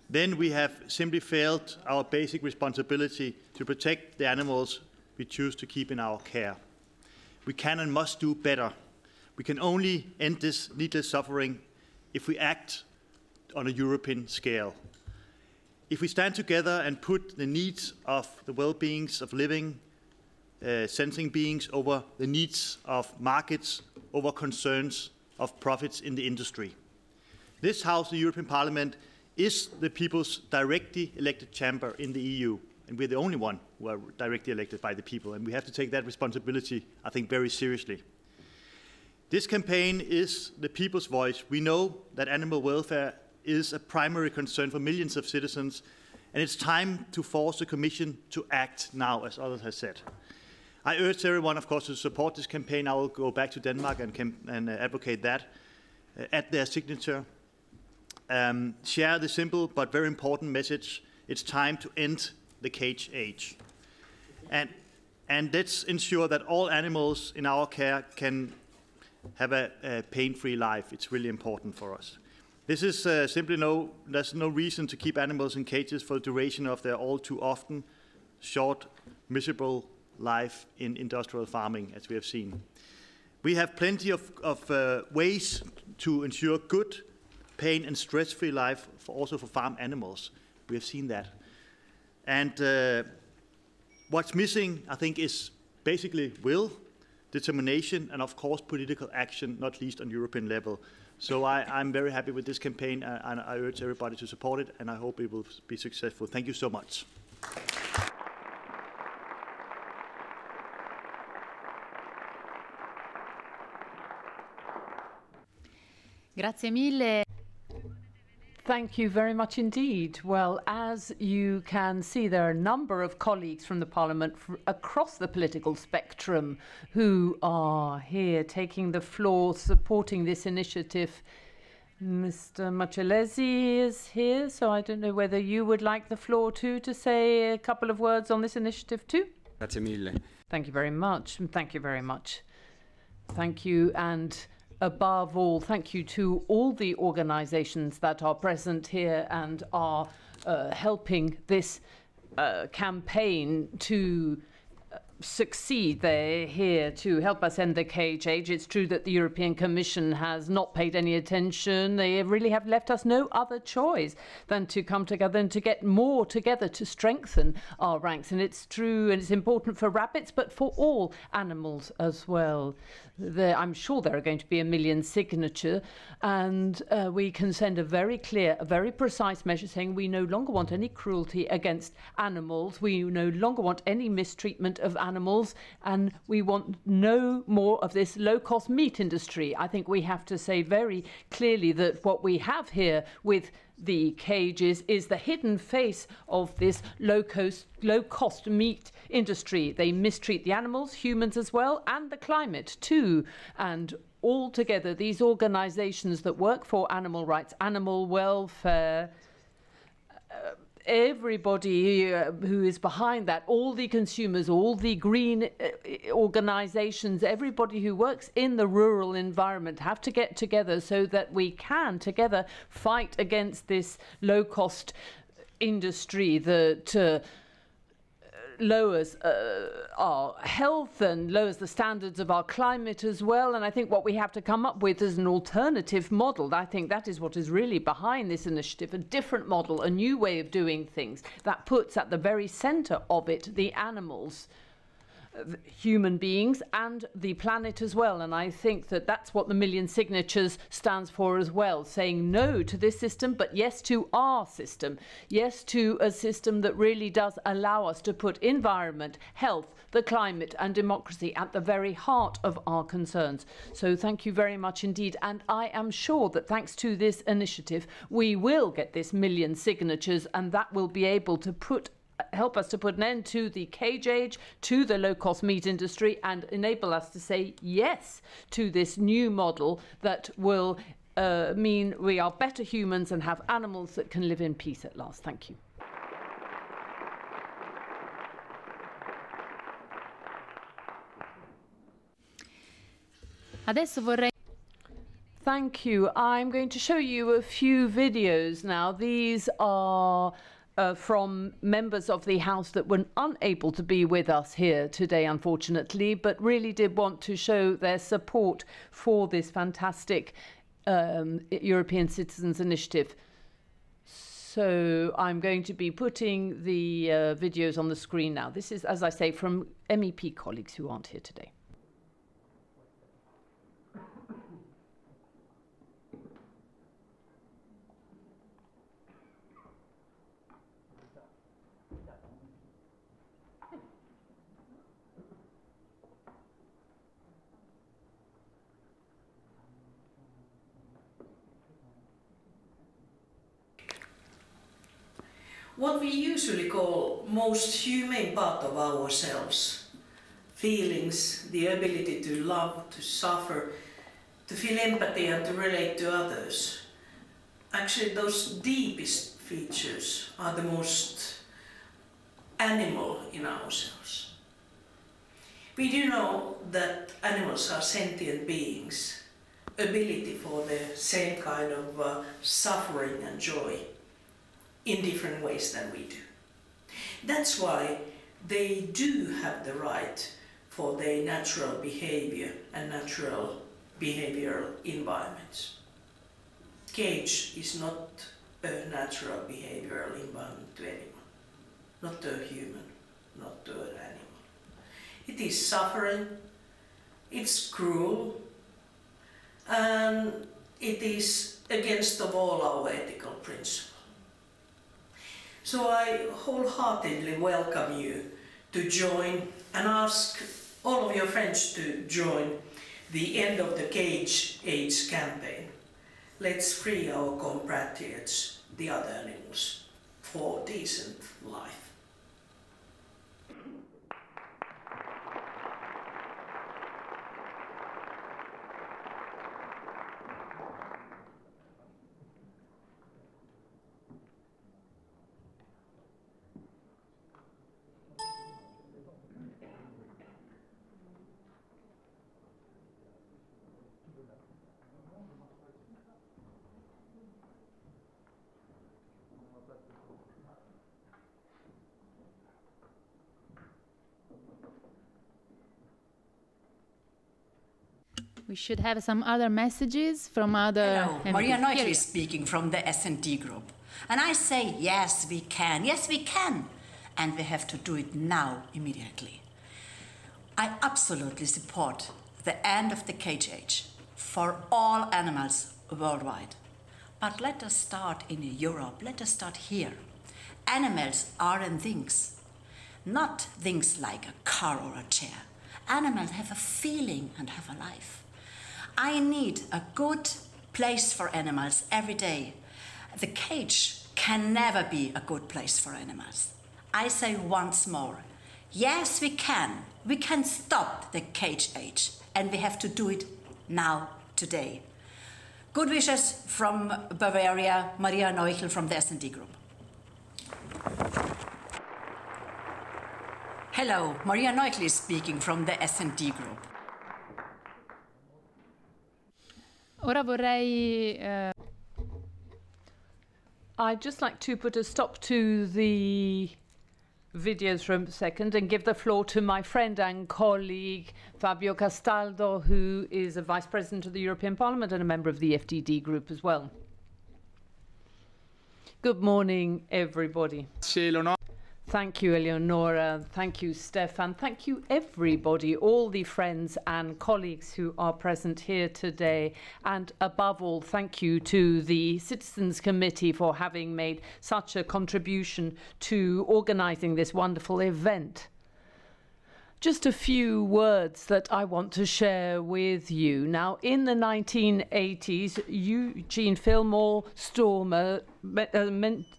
Then we have simply failed our basic responsibility to protect the animals we choose to keep in our care. We can and must do better. We can only end this needless suffering if we act on a European scale. If we stand together and put the needs of the well-beings of living, sensing beings over the needs of markets, over concerns of profits in the industry. This House, the European Parliament, is the people's directly elected chamber in the EU, and we're the only one who are directly elected by the people, and we have to take that responsibility, I think, very seriously. This campaign is the people's voice. We know that animal welfare is a primary concern for millions of citizens, and it's time to force the Commission to act now, as others have said. I urge everyone, of course, to support this campaign. I will go back to Denmark and advocate that, add their signature. Share the simple but very important message: it's time to end the cage age. And let's ensure that all animals in our care can have a pain-free life. It's really important for us. This is there's no reason to keep animals in cages for the duration of their all too often short, miserable life in industrial farming, as we have seen. We have plenty of ways to ensure good, pain and stress-free life also for farm animals. We have seen that. And what's missing, I think, is basically will, determination, and of course political action, not least on European level. So I'm very happy with this campaign, and I urge everybody to support it, and I hope it will be successful. Thank you so much. Grazie mille. Thank you very much indeed. Well, as you can see, there are a number of colleagues from the Parliament across the political spectrum who are here taking the floor, supporting this initiative. Mr. Marcellesi is here, so I don't know whether you would like the floor too to say a couple of words on this initiative too. Grazie mille. Thank you very much. Thank you very much. Thank you, and above all, thank you to all the organizations that are present here and are helping this campaign to succeed. They're here to help us end the cage age. It's true that the European Commission has not paid any attention. They really have left us no other choice than to come together and to get more together to strengthen our ranks. And it's true, and it's important for rabbits, but for all animals as well. I'm sure there are going to be 1 million signatures, and we can send a very clear, a very precise message saying we no longer want any cruelty against animals. We no longer want any mistreatment of animals, and we want no more of this low-cost meat industry. I think we have to say very clearly that what we have here with the cages is the hidden face of this low-cost meat industry. They mistreat the animals, humans as well, and the climate too. And all together, these organizations that work for animal rights, animal welfare, everybody who is behind that, all the consumers, all the green organizations, everybody who works in the rural environment have to get together so that we can together fight against this low-cost industry that lowers our health and lowers the standards of our climate as well. And I think what we have to come up with is an alternative model. I think that is what is really behind this initiative, a different model, a new way of doing things that puts at the very center of it the animals, human beings, and the planet as well. And I think that that's what the 1 million signatures stands for as well, saying no to this system, but yes to our system, yes to a system that really does allow us to put environment, health, the climate and democracy at the very heart of our concerns. So thank you very much indeed, and I am sure that thanks to this initiative we will get this 1 million signatures, and that will be able to help us to put an end to the cage age, to the low-cost meat industry, and enable us to say yes to this new model that will mean we are better humans and have animals that can live in peace at last. Thank you. Adesso vorrei... Thank you. I'm going to show you a few videos now. These are from members of the House that were unable to be with us here today, unfortunately, but really did want to show their support for this fantastic European Citizens Initiative. So I'm going to be putting the videos on the screen now. This is, as I say, from MEP colleagues who aren't here today. What we usually call most humane part of ourselves, feelings, the ability to love, to suffer, to feel empathy and to relate to others. Actually, those deepest features are the most animal in ourselves. We do know that animals are sentient beings, ability for the same kind of suffering and joy in different ways than we do. That's why they do have the right for their natural behavior and natural behavioral environments. Cage is not a natural behavioral environment to anyone, not to a human, not to an animal. It is suffering, it's cruel, and it is against of all our ethical principles. So I wholeheartedly welcome you to join and ask all of your friends to join the End of the Cage Age campaign. Let's free our compatriots, the other animals, for decent life. We should have some other messages from other... Hello, Maria Neutli speaking from the S&D group. And I say, yes, we can. Yes, we can. And we have to do it now, immediately. I absolutely support the end of the cage age for all animals worldwide. But let us start in Europe. Let us start here. Animals aren't things. Not things like a car or a chair. Animals have a feeling and have a life. I need a good place for animals every day. The cage can never be a good place for animals. I say once more, yes, we can. We can stop the cage age, and we have to do it now, today. Good wishes from Bavaria, Maria Neutli from the S&D group. Hello, Maria Neutli speaking from the S&D group. Ora vorrei... I'd just like to put a stop to the videos for a second and give the floor to my friend and colleague Fabio Castaldo, who is a Vice President of the European Parliament and a member of the FDD group as well. Good morning, everybody. Thank you, Eleonora. Thank you, Stefan. Thank you, everybody, all the friends and colleagues who are present here today. And above all, thank you to the Citizens Committee for having made such a contribution to organising this wonderful event. Just a few words that I want to share with you. Now, in the 1980s, Eugene Fillmore Stormer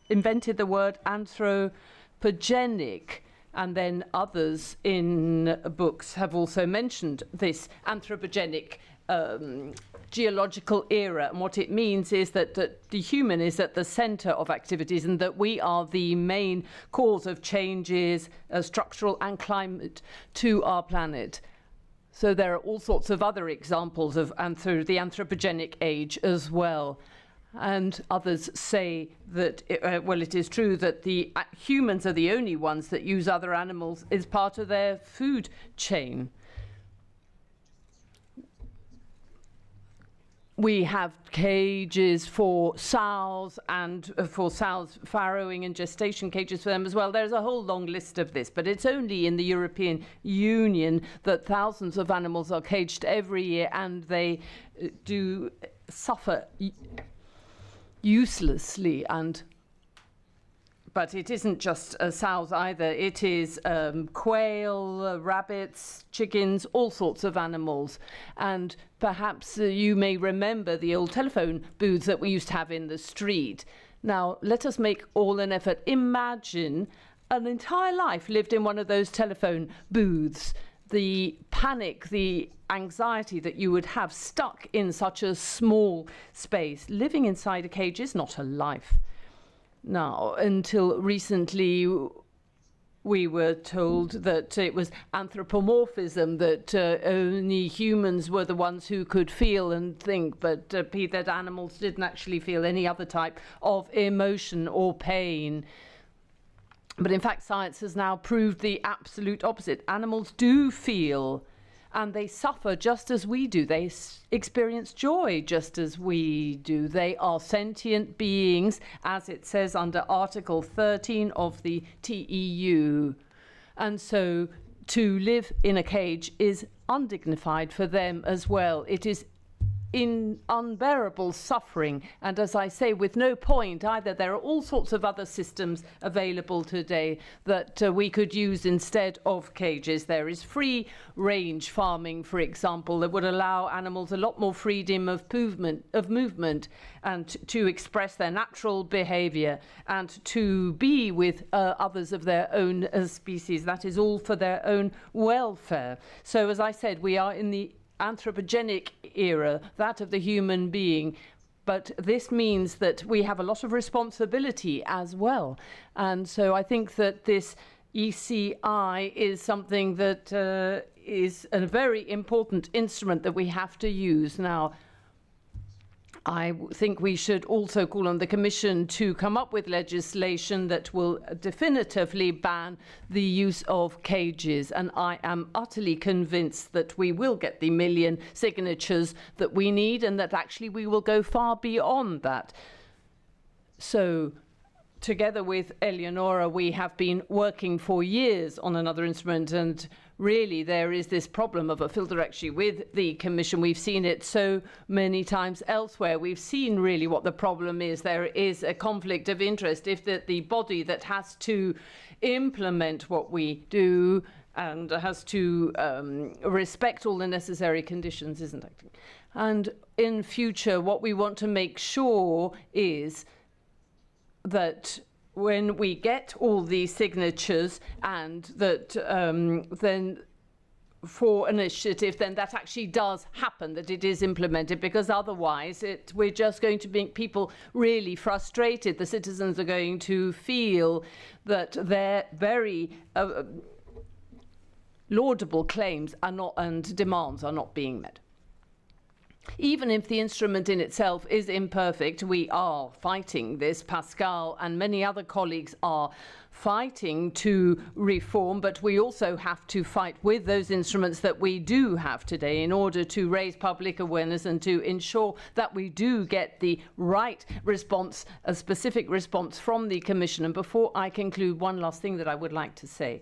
invented the word anthropogenic, and then others in books have also mentioned this anthropogenic geological era. And what it means is that the human is at the center of activities and that we are the main cause of changes, structural and climate, to our planet. So there are all sorts of other examples of the anthropogenic age as well. And others say that, well, it is true that the humans are the only ones that use other animals as part of their food chain. We have cages for sows and for sows farrowing and gestation cages for them as well. There's a whole long list of this, but it's only in the European Union that thousands of animals are caged every year, and they do suffer uselessly. But it isn't just sows either. It is quail, rabbits, chickens, all sorts of animals. And perhaps you may remember the old telephone booths that we used to have in the street. Now, let us make all an effort. Imagine an entire life lived in one of those telephone booths. The panic, the anxiety that you would have stuck in such a small space. Living inside a cage is not a life. Now, until recently, we were told that it was anthropomorphism, that only humans were the ones who could feel and think, but that animals didn't actually feel any other type of emotion or pain. But in fact, science has now proved the absolute opposite. Animals do feel, and they suffer just as we do. They experience joy just as we do. They are sentient beings, as it says under Article 13 of the TEU. And so to live in a cage is undignified for them as well. It is in unbearable suffering, and as I say, with no point either. There are all sorts of other systems available today that we could use instead of cages. There is free range farming, for example, that would allow animals a lot more freedom of movement and to express their natural behavior and to be with others of their own species. That is all for their own welfare. So as I said, we are in the anthropogenic era, that of the human being, but this means that we have a lot of responsibility as well. And so I think that this ECI is something that is a very important instrument that we have to use. Now, I think we should also call on the Commission to come up with legislation that will definitively ban the use of cages. And I am utterly convinced that we will get the 1 million signatures that we need, and that actually we will go far beyond that. So, together with Eleonora, we have been working for years on another instrument, and really there is this problem of a filter actually with the Commission. We've seen it so many times elsewhere. We've seen really what the problem is. There is a conflict of interest if the body that has to implement what we do and has to respect all the necessary conditions isn't acting. And in future, what we want to make sure is that when we get all these signatures and that then for an initiative, then that actually does happen, that it is implemented, because otherwise we're just going to make people really frustrated. The citizens are going to feel that their very laudable claims are not, and demands are not being met. Even if the instrument in itself is imperfect, we are fighting this. Pascal and many other colleagues are fighting to reform, but we also have to fight with those instruments that we do have today in order to raise public awareness and to ensure that we do get the right response, a specific response from the Commission. And before I conclude, one last thing that I would like to say.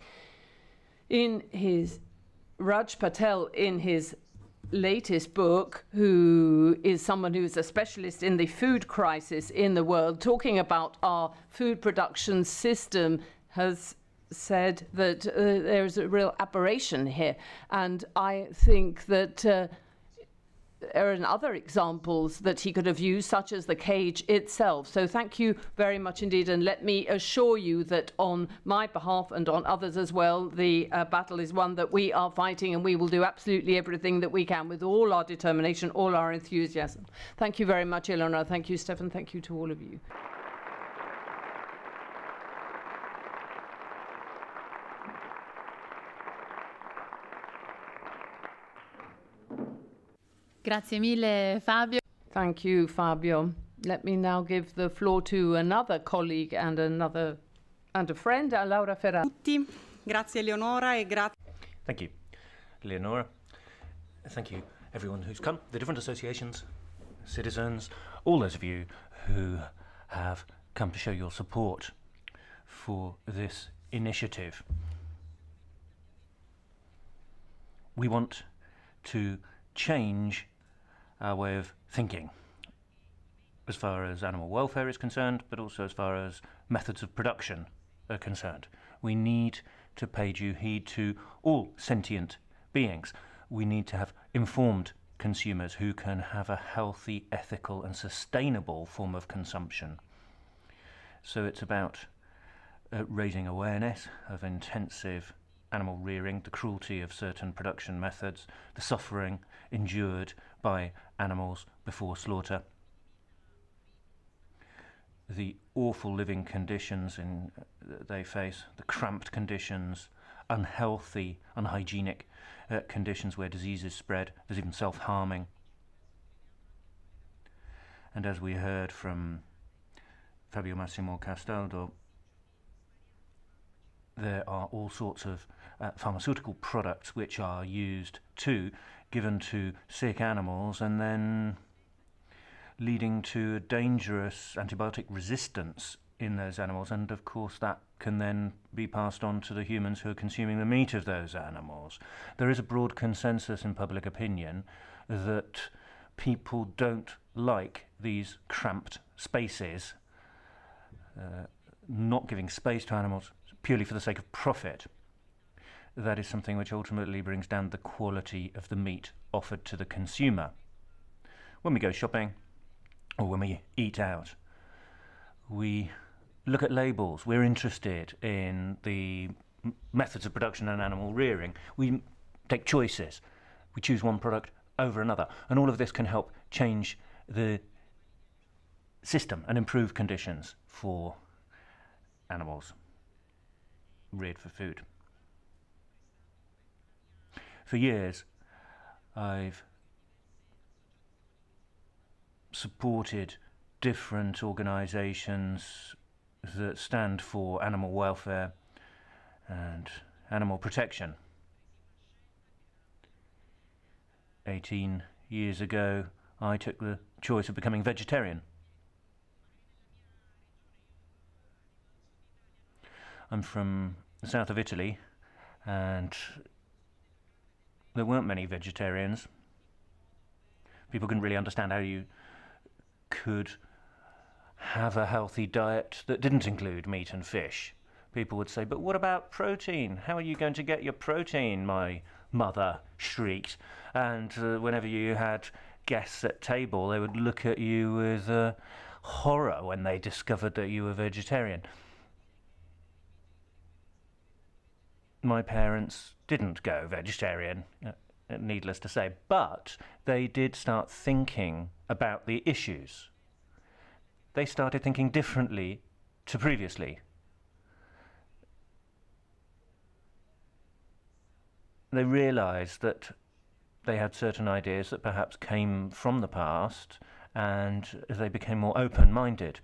Raj Patel, in his latest book, who is someone who's a specialist in the food crisis in the world, talking about our food production system, has said that there's a real aberration here. And I think that there are other examples that he could have used, such as the cage itself. So thank you very much indeed, and let me assure you that on my behalf and on others as well, the battle is one that we are fighting, and we will do absolutely everything that we can with all our determination, all our enthusiasm. Thank you very much, Eleonora. Thank you, Stefan. Thank you to all of you. Grazie mille, Fabio. Thank you, Fabio. Let me now give the floor to another colleague and a friend, Laura Ferrari. Grazie, Eleonora, e grazie. Thank you, Leonora. Thank you, everyone who's come, the different associations, citizens, all those of you who have come to show your support for this initiative. We want to change our way of thinking as far as animal welfare is concerned, but also as far as methods of production are concerned. We need to pay due heed to all sentient beings. We need to have informed consumers who can have a healthy, ethical and sustainable form of consumption. So it's about raising awareness of intensive animal rearing, the cruelty of certain production methods, the suffering endured by animals before slaughter, the awful living conditions they face, the cramped conditions, unhealthy, unhygienic conditions where diseases spread. There's even self-harming. And as we heard from Fabio Massimo Castaldo, there are all sorts of pharmaceutical products which are used too, given to sick animals, and then leading to a dangerous antibiotic resistance in those animals, and of course that can then be passed on to the humans who are consuming the meat of those animals. There is a broad consensus in public opinion that people don't like these cramped spaces, not giving space to animals purely for the sake of profit. That is something which ultimately brings down the quality of the meat offered to the consumer. When we go shopping or when we eat out, we look at labels. We're interested in the methods of production and animal rearing. We take choices. We choose one product over another. And all of this can help change the system and improve conditions for animals reared for food. For years, I've supported different organisations that stand for animal welfare and animal protection. 18 years ago, I took the choice of becoming vegetarian. I'm from the south of Italy, and there weren't many vegetarians. People couldn't really understand how you could have a healthy diet that didn't include meat and fish. People would say, but what about protein? How are you going to get your protein? My mother shrieked. And whenever you had guests at table, they would look at you with horror when they discovered that you were vegetarian. My parents didn't go vegetarian, needless to say, but they did start thinking about the issues. They started thinking differently to previously. They realized that they had certain ideas that perhaps came from the past, and they became more open-minded.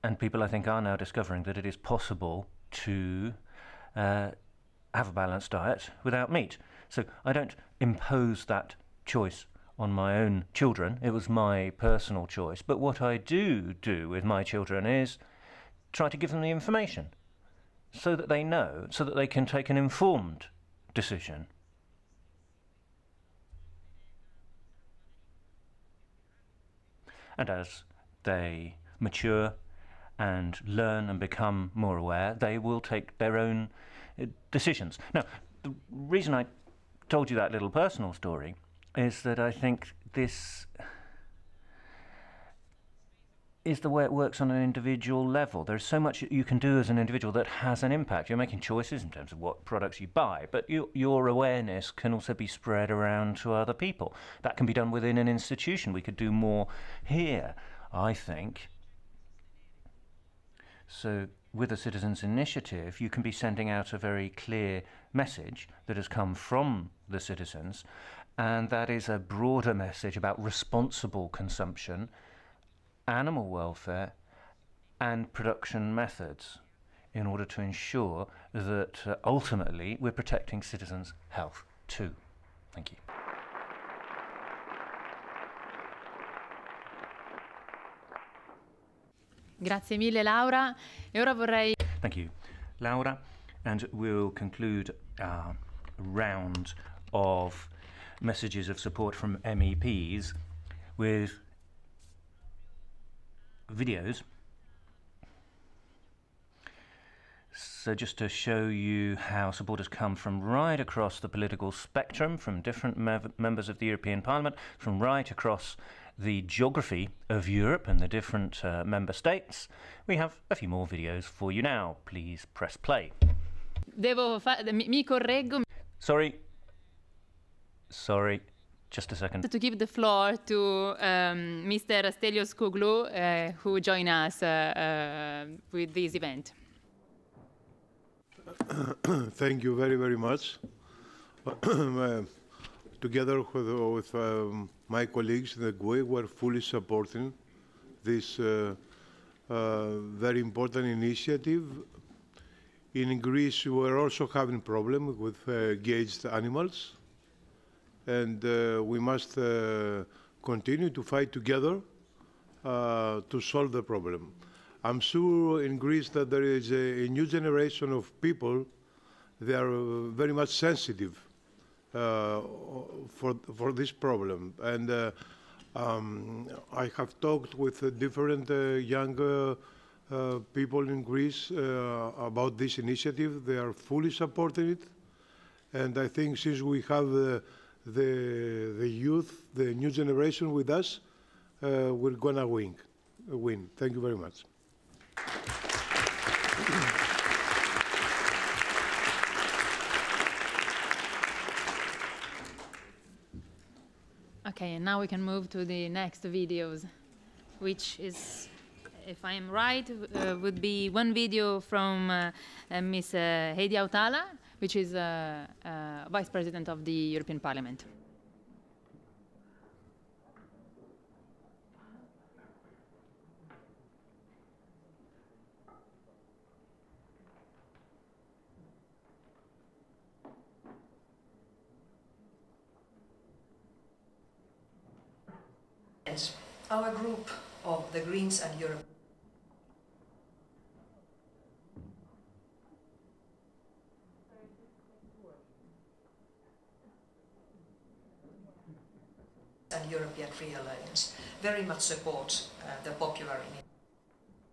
And people, I think, are now discovering that it is possible to have a balanced diet without meat. So I don't impose that choice on my own children. It was my personal choice. But what I do with my children is try to give them the information so that they know, so that they can take an informed decision. And as they mature and learn and become more aware, they will take their own decisions. Now, the reason I told you that little personal story is that I think this is the way it works on an individual level. There's so much you can do as an individual that has an impact. You're making choices in terms of what products you buy, but your awareness can also be spread around to other people. That can be done within an institution. We could do more here, I think. So with a citizens' initiative, you can be sending out a very clear message that has come from the citizens, and that is a broader message about responsible consumption, animal welfare, and production methods in order to ensure that ultimately we're protecting citizens' health too. Thank you. Grazie mille, Laura. E ora vorrei... Thank you, Laura. And we'll conclude our round of messages of support from MEPs with videos. So just to show you how support has come from right across the political spectrum, from different members of the European Parliament, from right across the geography of Europe and the different member states. We have a few more videos for you now. Please press play. Mi correggo. Sorry, just a second. To give the floor to Mr. Stelios Kouglou, who joined us with this event. Thank you very, very much. Together with my colleagues in the GUE, we're fully supporting this very important initiative. In Greece, we're also having problems with caged animals, and we must continue to fight together to solve the problem. I'm sure in Greece that there is a new generation of people. They are very much sensitive for this problem, and I have talked with different young people in Greece about this initiative. They are fully supporting it, and I think since we have the youth, the new generation with us, we're gonna win. Thank you very much. Okay, and now we can move to the next videos, which is, if I am right, would be one video from Ms. Heidi Hautala, which is Vice President of the European Parliament. Our group of the Greens and Europe and European Free Alliance very much support the popular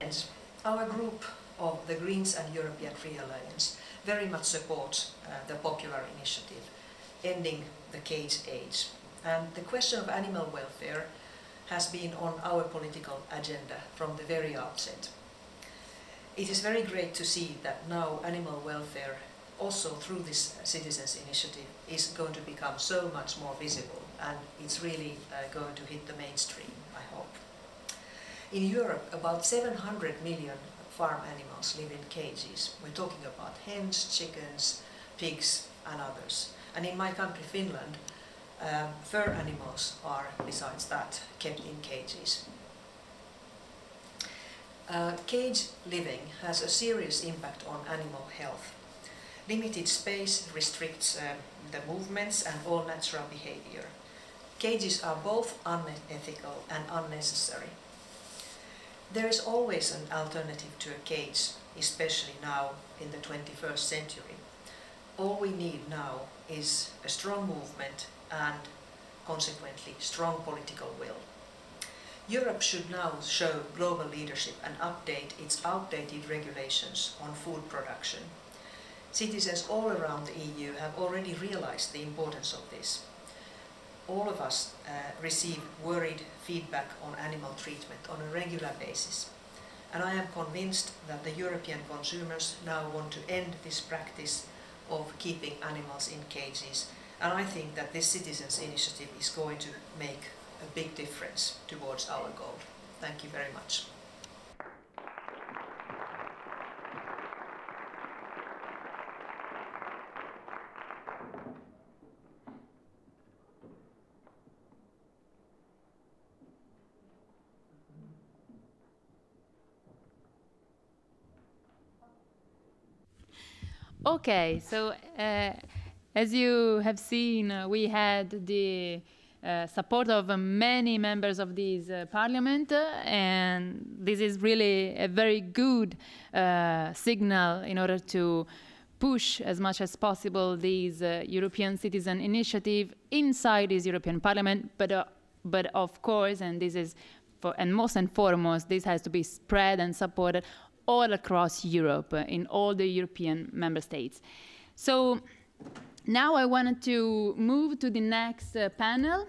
initiative. Our group of the Greens and European Free Alliance very much support the popular initiative, ending the cage age. And the question of animal welfare has been on our political agenda from the very outset. It is very great to see that now animal welfare, also through this citizens' initiative, is going to become so much more visible, and it's really going to hit the mainstream, I hope. In Europe, about 700 million farm animals live in cages. We're talking about hens, chickens, pigs, and others. And in my country, Finland, fur animals are, besides that, kept in cages. Cage living has a serious impact on animal health. Limited space restricts the movements and all natural behavior. Cages are both unethical and unnecessary. There is always an alternative to a cage, especially now in the 21st century. All we need now is a strong movement and consequently strong political will. Europe should now show global leadership and update its outdated regulations on food production. Citizens all around the EU have already realized the importance of this. All of us receive worried feedback on animal treatment on a regular basis. And I am convinced that the European consumers now want to end this practice of keeping animals in cages. And I think that this citizens' initiative is going to make a big difference towards our goal. Thank you very much. Okay, so as you have seen, we had the support of many members of this parliament, and this is really a very good signal in order to push as much as possible this European citizen initiative inside this European Parliament, but of course, and this is and most and foremost, this has to be spread and supported all across Europe, in all the European member states. So now I wanted to move to the next panel.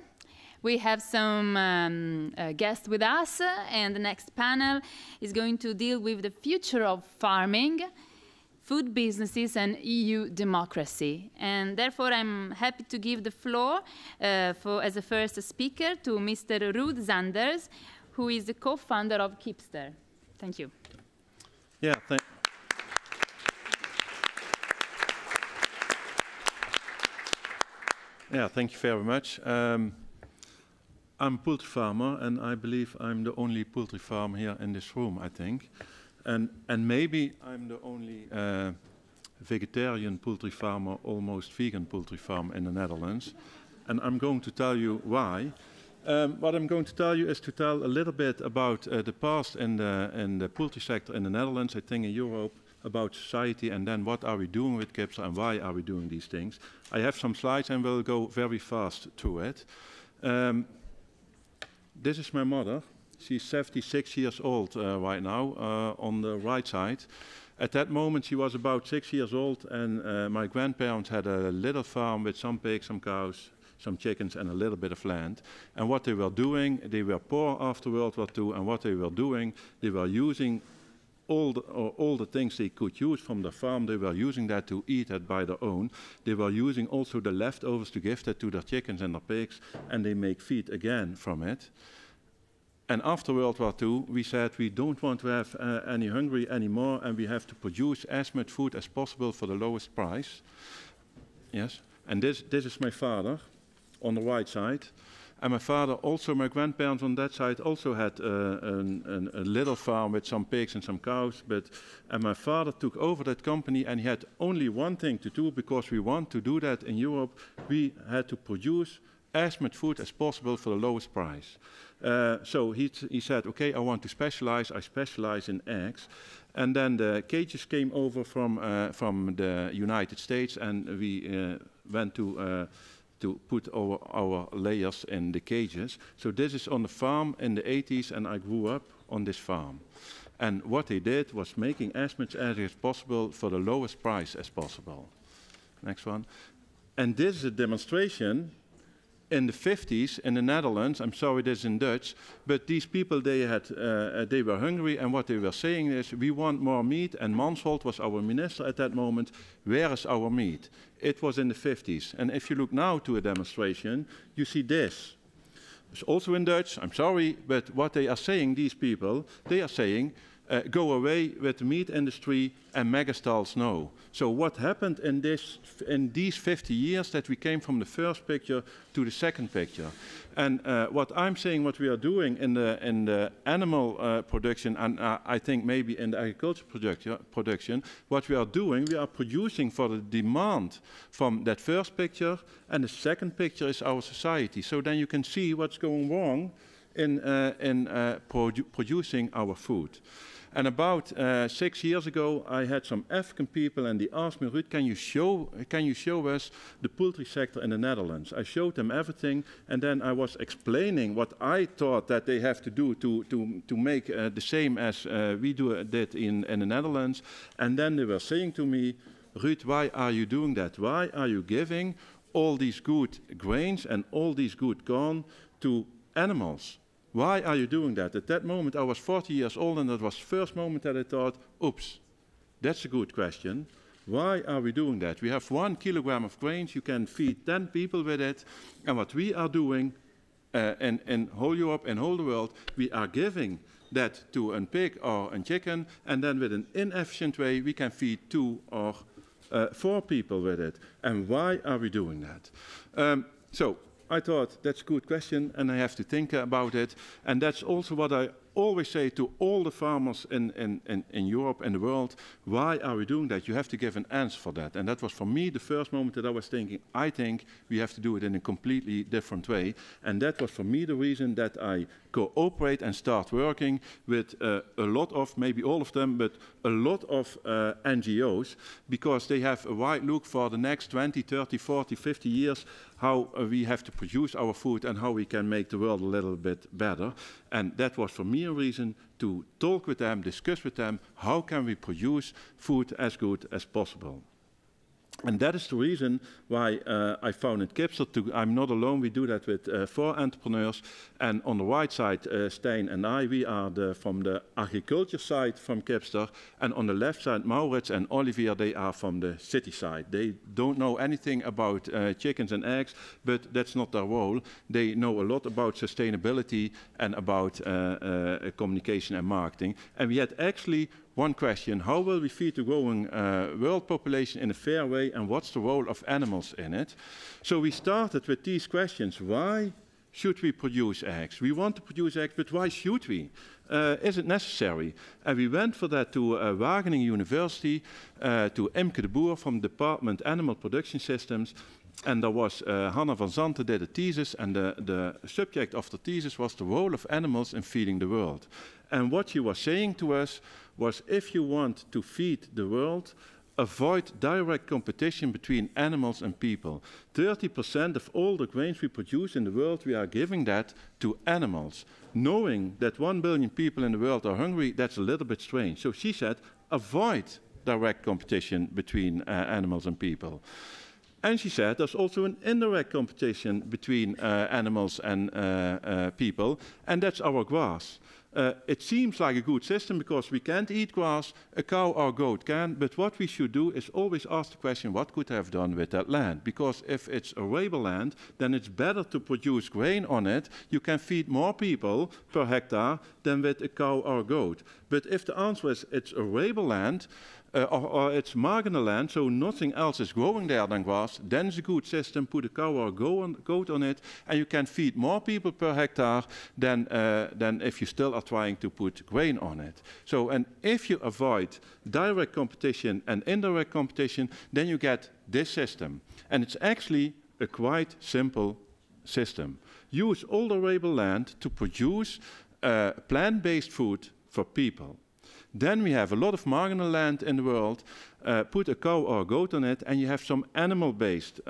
We have some guests with us, and the next panel is going to deal with the future of farming, food businesses, and EU democracy. And therefore, I'm happy to give the floor as a first speaker to Mr. Ruud Zanders, who is the co-founder of Kipster. Thank you. Yeah, thank you very much. I'm a poultry farmer, and I believe I'm the only poultry farmer here in this room, I think. And maybe I'm the only vegetarian poultry farmer, almost vegan poultry farmer in the Netherlands. And I'm going to tell you why. What I'm going to tell you is to tell a little bit about the past in the poultry sector in the Netherlands, I think in Europe, about society, and then what are we doing with Kipster and why are we doing these things. I have some slides and we'll go very fast through it. This is my mother. She's 76 years old right now, on the right side. At that moment, she was about 6 years old, and my grandparents had a little farm with some pigs, some cows, some chickens, and a little bit of land. And what they were doing, they were poor after World War II, and what they were doing, they were using all the things they could use from the farm. They were using that to eat it by their own. They were using also the leftovers to give that to their chickens and their pigs, and they make feed again from it. And after World War II, we said we don't want to have any hungry anymore, and we have to produce as much food as possible for the lowest price. Yes, and this is my father on the right side. And my father also, my grandparents on that side also had a little farm with some pigs and some cows. And my father took over that company, and he had only one thing to do, because we want to do that in Europe. We had to produce as much food as possible for the lowest price. So he said, okay, I want to specialize. I specialize in eggs. And then the cages came over from the United States, and we went to put our layers in the cages. So this is on the farm in the 80s, and I grew up on this farm. And what they did was making as much eggs as possible for the lowest price as possible. Next one. And this is a demonstration in the 50s in the Netherlands. I'm sorry, this is in Dutch, but these people, they were hungry, and what they were saying is, we want more meat, and Mansholt was our minister at that moment. Where is our meat? It was in the 50s. And if you look now to a demonstration, you see this. It's also in Dutch, I'm sorry, but what they are saying, these people, they are saying, go away with the meat industry, and megastalls no. So what happened in these 50 years that we came from the first picture to the second picture? And what I'm saying, what we are doing in the animal production, and I think maybe in the agriculture production, what we are doing, we are producing for the demand from that first picture, and the second picture is our society. So then you can see what's going wrong in producing our food. And about 6 years ago, I had some African people, and they asked me, Ruud, can you show us the poultry sector in the Netherlands? I showed them everything, and then I was explaining what I thought that they have to do to make the same as we did in the Netherlands. And then they were saying to me, Ruud, why are you doing that? Why are you giving all these good grains and all these good corn to animals? Why are you doing that? At that moment, I was 40 years old, and that was the first moment that I thought, oops, that's a good question. Why are we doing that? We have 1 kilogram of grains, you can feed 10 people with it, and what we are doing in whole Europe and whole the world, we are giving that to a pig or a chicken, and then with an inefficient way, we can feed 2 or 4 people with it. And why are we doing that? So I thought that's a good question, and I have to think about it. And that's also what I always say to all the farmers in Europe and the world. Why are we doing that? You have to give an answer for that. And that was for me the first moment that I was thinking, I think we have to do it in a completely different way. And that was for me the reason that I cooperate and start working with a lot of, maybe all of them, but a lot of NGOs, because they have a wide look for the next 20, 30, 40, 50 years, how we have to produce our food and how we can make the world a little bit better. And that was for me a reason to talk with them, discuss with them, how can we produce food as good as possible. And that is the reason why I founded Kipster. I'm not alone, we do that with 4 entrepreneurs. And on the right side, Stijn and I, we are from the agriculture side from Kipster. And on the left side, Maurits and Olivier, they are from the city side. They don't know anything about chickens and eggs, but that's not their role. They know a lot about sustainability and about communication and marketing. And we had actually one question: how will we feed the growing world population in a fair way, and what's the role of animals in it? So we started with these questions. Why should we produce eggs? We want to produce eggs, but why should we? Is it necessary? And we went for that to Wageningen University, to Imke de Boer from the Department Animal Production Systems. And there was Hanna van Zanten did a thesis, and the subject of the thesis was the role of animals in feeding the world. And what she was saying to us was, if you want to feed the world, avoid direct competition between animals and people. 30% of all the grains we produce in the world, we are giving that to animals. Knowing that 1 billion people in the world are hungry, that's a little bit strange. So she said, avoid direct competition between animals and people. And she said there's also an indirect competition between animals and people, and that's our grass. It seems like a good system because we can't eat grass, a cow or goat can, but what we should do is always ask the question, what could I have done with that land? Because if it's arable land, then it's better to produce grain on it. You can feed more people per hectare than with a cow or a goat. But if the answer is it's arable land, or it's marginal land, so nothing else is growing there than grass, then it's a good system, put a cow or a goat on it, and you can feed more people per hectare than if you still are trying to put grain on it. So, and if you avoid direct competition and indirect competition, then you get this system. And it's actually a quite simple system. Use all the arable land to produce plant-based food for people. Then we have a lot of marginal land in the world, put a cow or a goat on it, and you have some animal-based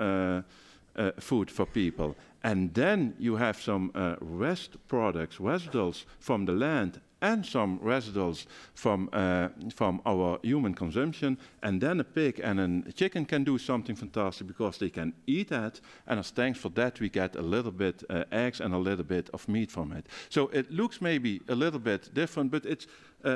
food for people. And then you have some rest products, residuals from the land, and some residuals from our human consumption. And then a pig and a chicken can do something fantastic because they can eat that. And as thanks for that, we get a little bit eggs and a little bit of meat from it. So it looks maybe a little bit different, but it's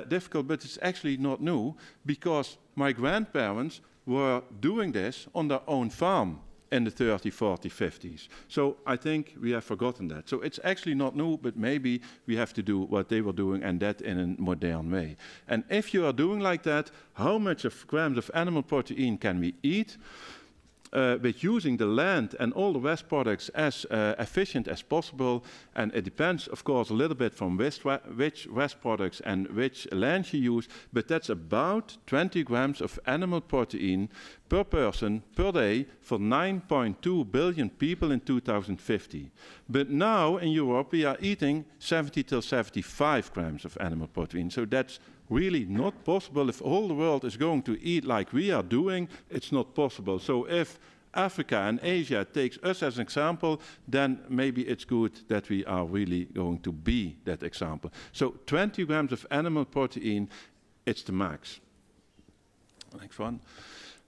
difficult, but it's actually not new because my grandparents were doing this on their own farm in the 30s, 40s, 50s. So I think we have forgotten that. So it's actually not new, but maybe we have to do what they were doing and that in a modern way. And if you are doing like that, how much of grams of animal protein can we eat? With using the land and all the waste products as efficient as possible. And it depends, of course, a little bit from which waste products and which land you use, but that's about 20 grams of animal protein per person per day for 9.2 billion people in 2050. But now in Europe we are eating 70 till 75 grams of animal protein. So that's really not possible. If all the world is going to eat like we are doing, it's not possible. So if Africa and Asia takes us as an example, then maybe it's good that we are really going to be that example. So 20 grams of animal protein, it's the max. Next one.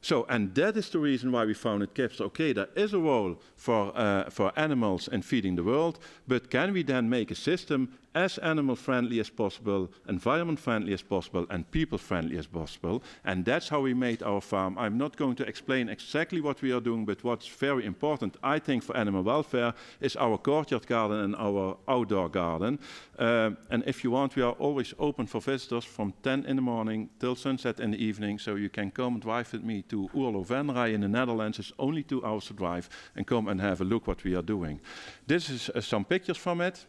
So, and that is the reason why we founded KIPS. Okay, there is a role for animals in feeding the world, but can we then make a system as animal-friendly as possible, environment-friendly as possible, and people-friendly as possible? And that's how we made our farm. I'm not going to explain exactly what we are doing, but what's very important, I think, for animal welfare is our courtyard garden and our outdoor garden. And if you want, we are always open for visitors from 10 in the morning till sunset in the evening, so you can come and drive with me to Oerlo-Venray in the Netherlands. It's only 2 hours to drive, and come and have a look what we are doing. This is some pictures from it.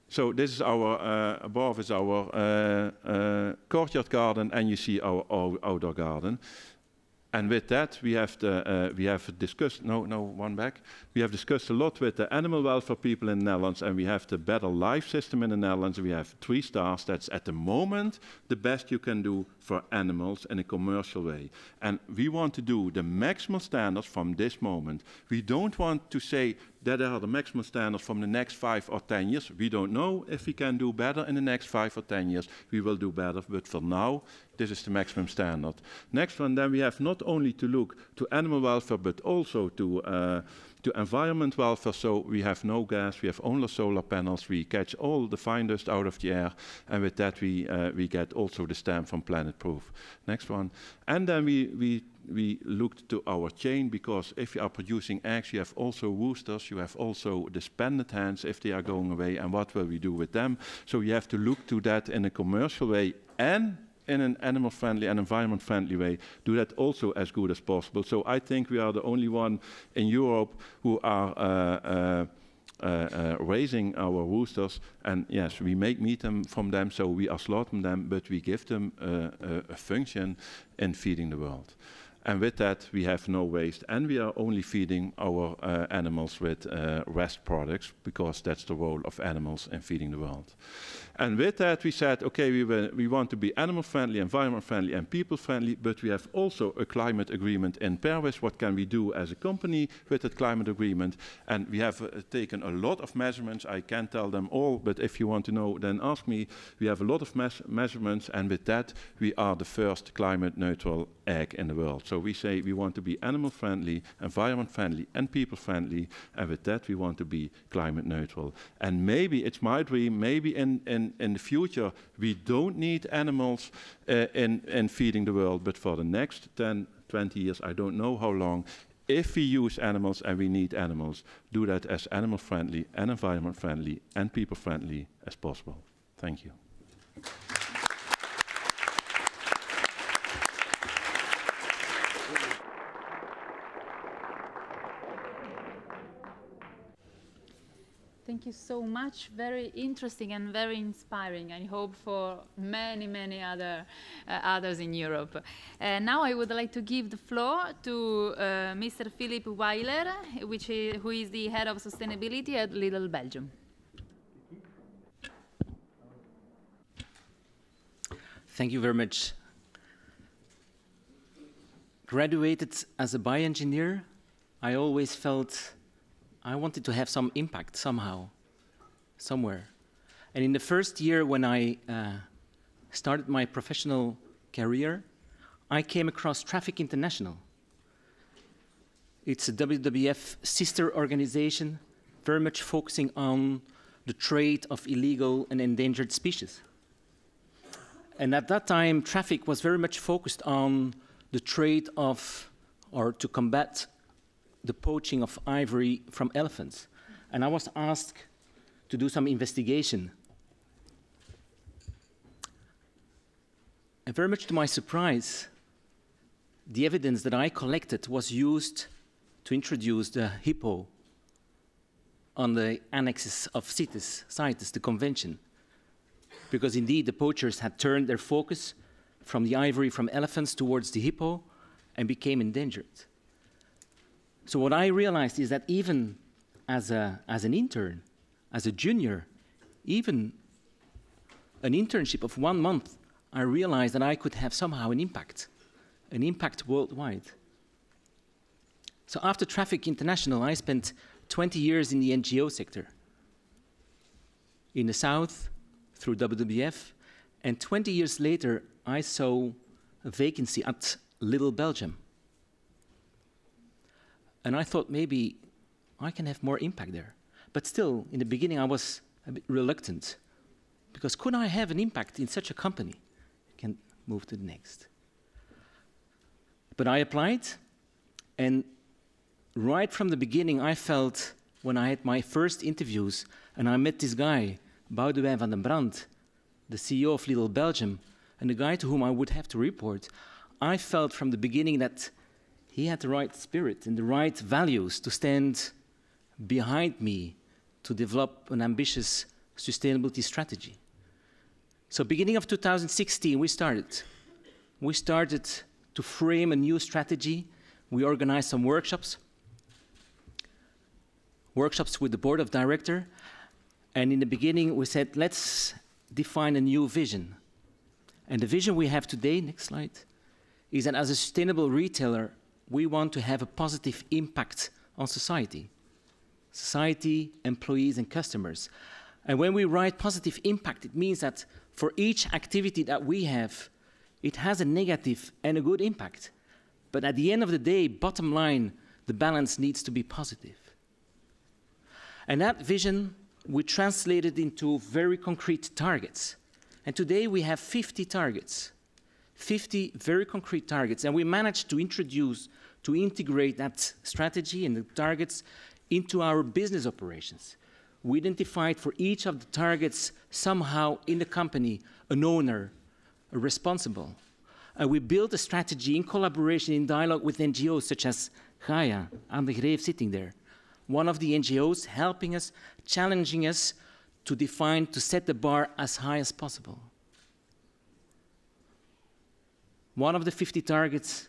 So this is our, above is our courtyard garden, and you see our outdoor garden. And with that, we have discussed, one back. We have discussed a lot with the animal welfare people in the Netherlands, and we have the Better Life system in the Netherlands. We have 3 stars. That's at the moment the best you can do for animals in a commercial way. And we want to do the maximal standards from this moment. We don't want to say that are the maximum standards from the next 5 or 10 years. We don't know if we can do better in the next 5 or 10 years. We will do better, but for now, this is the maximum standard. Next one, then we have not only to look to animal welfare, but also to environment welfare. So we have no gas, we have only solar panels, we catch all the fine dust out of the air, and with that we get also the stamp from Planet Proof. Next one. And then we looked to our chain, because if you are producing eggs, you have also roosters, you have also the spended hens if they are going away, and what will we do with them? So you have to look to that in a commercial way and in an animal-friendly and environment-friendly way, do that also as good as possible. So I think we are the only one in Europe who are raising our roosters, and yes, we make meat from them, so we are slaughtering them, but we give them a function in feeding the world. And with that, we have no waste, and we are only feeding our animals with rest products, because that's the role of animals in feeding the world. And with that, we said, okay, we want to be animal-friendly, environment-friendly, and people-friendly, but we have also a climate agreement in Paris. What can we do as a company with that climate agreement? And we have taken a lot of measurements. I can't tell them all, but if you want to know, then ask me. We have a lot of measurements, and with that, we are the first climate-neutral egg in the world. So we say we want to be animal-friendly, environment-friendly, and people-friendly, and with that, we want to be climate-neutral. And maybe, it's my dream, maybe in the future, we don't need animals in feeding the world, but for the next 10, 20 years, I don't know how long, if we use animals and we need animals, do that as animal-friendly and environment-friendly and people-friendly as possible. Thank you. Thank you so much. Very interesting and very inspiring. I hope for many, many others in Europe. Now I would like to give the floor to Mr. Philip Weiler, who is the head of sustainability at Lidl Belgium. Thank you very much. Graduated as a bioengineer, I always felt I wanted to have some impact somehow, somewhere. And in the first year when I started my professional career, I came across Traffic International. It's a WWF sister organization, very much focusing on the trade of illegal and endangered species. And at that time, Traffic was very much focused on the trade of, or to combat the poaching of ivory from elephants. And I was asked to do some investigation. And very much to my surprise, the evidence that I collected was used to introduce the hippo on the annexes of CITES, the convention. Because indeed, the poachers had turned their focus from the ivory from elephants towards the hippo and became endangered. So what I realized is that even as an intern, as a junior, even an internship of 1 month, I realized that I could have somehow an impact worldwide. So after Traffic International, I spent 20 years in the NGO sector. In the south, through WWF, and 20 years later, I saw a vacancy at Lidl Belgium. And I thought maybe I can have more impact there. But still, in the beginning, I was a bit reluctant, because could I have an impact in such a company? I can move to the next. But I applied, and right from the beginning, I felt, when I had my first interviews, and I met this guy, Boudewijn van den Brand, the CEO of Lidl Belgium, and the guy to whom I would have to report, I felt from the beginning that he had the right spirit and the right values to stand behind me to develop an ambitious sustainability strategy. So beginning of 2016, we started. We started to frame a new strategy. We organized some workshops with the board of directors. And in the beginning, we said, let's define a new vision. And the vision we have today, next slide, is that as a sustainable retailer, we want to have a positive impact on society, employees, and customers. And when we write positive impact, it means that for each activity that we have, it has a negative and a good impact. But at the end of the day, bottom line, the balance needs to be positive. And that vision, we translated into very concrete targets. And today we have 50 targets. 50 very concrete targets, and we managed to integrate that strategy and the targets into our business operations. We identified for each of the targets somehow in the company an owner, a responsible. And we built a strategy in collaboration, in dialogue with NGOs such as Gaia, Anne de Greef sitting there, one of the NGOs helping us, challenging us to define, to set the bar as high as possible. One of the 50 targets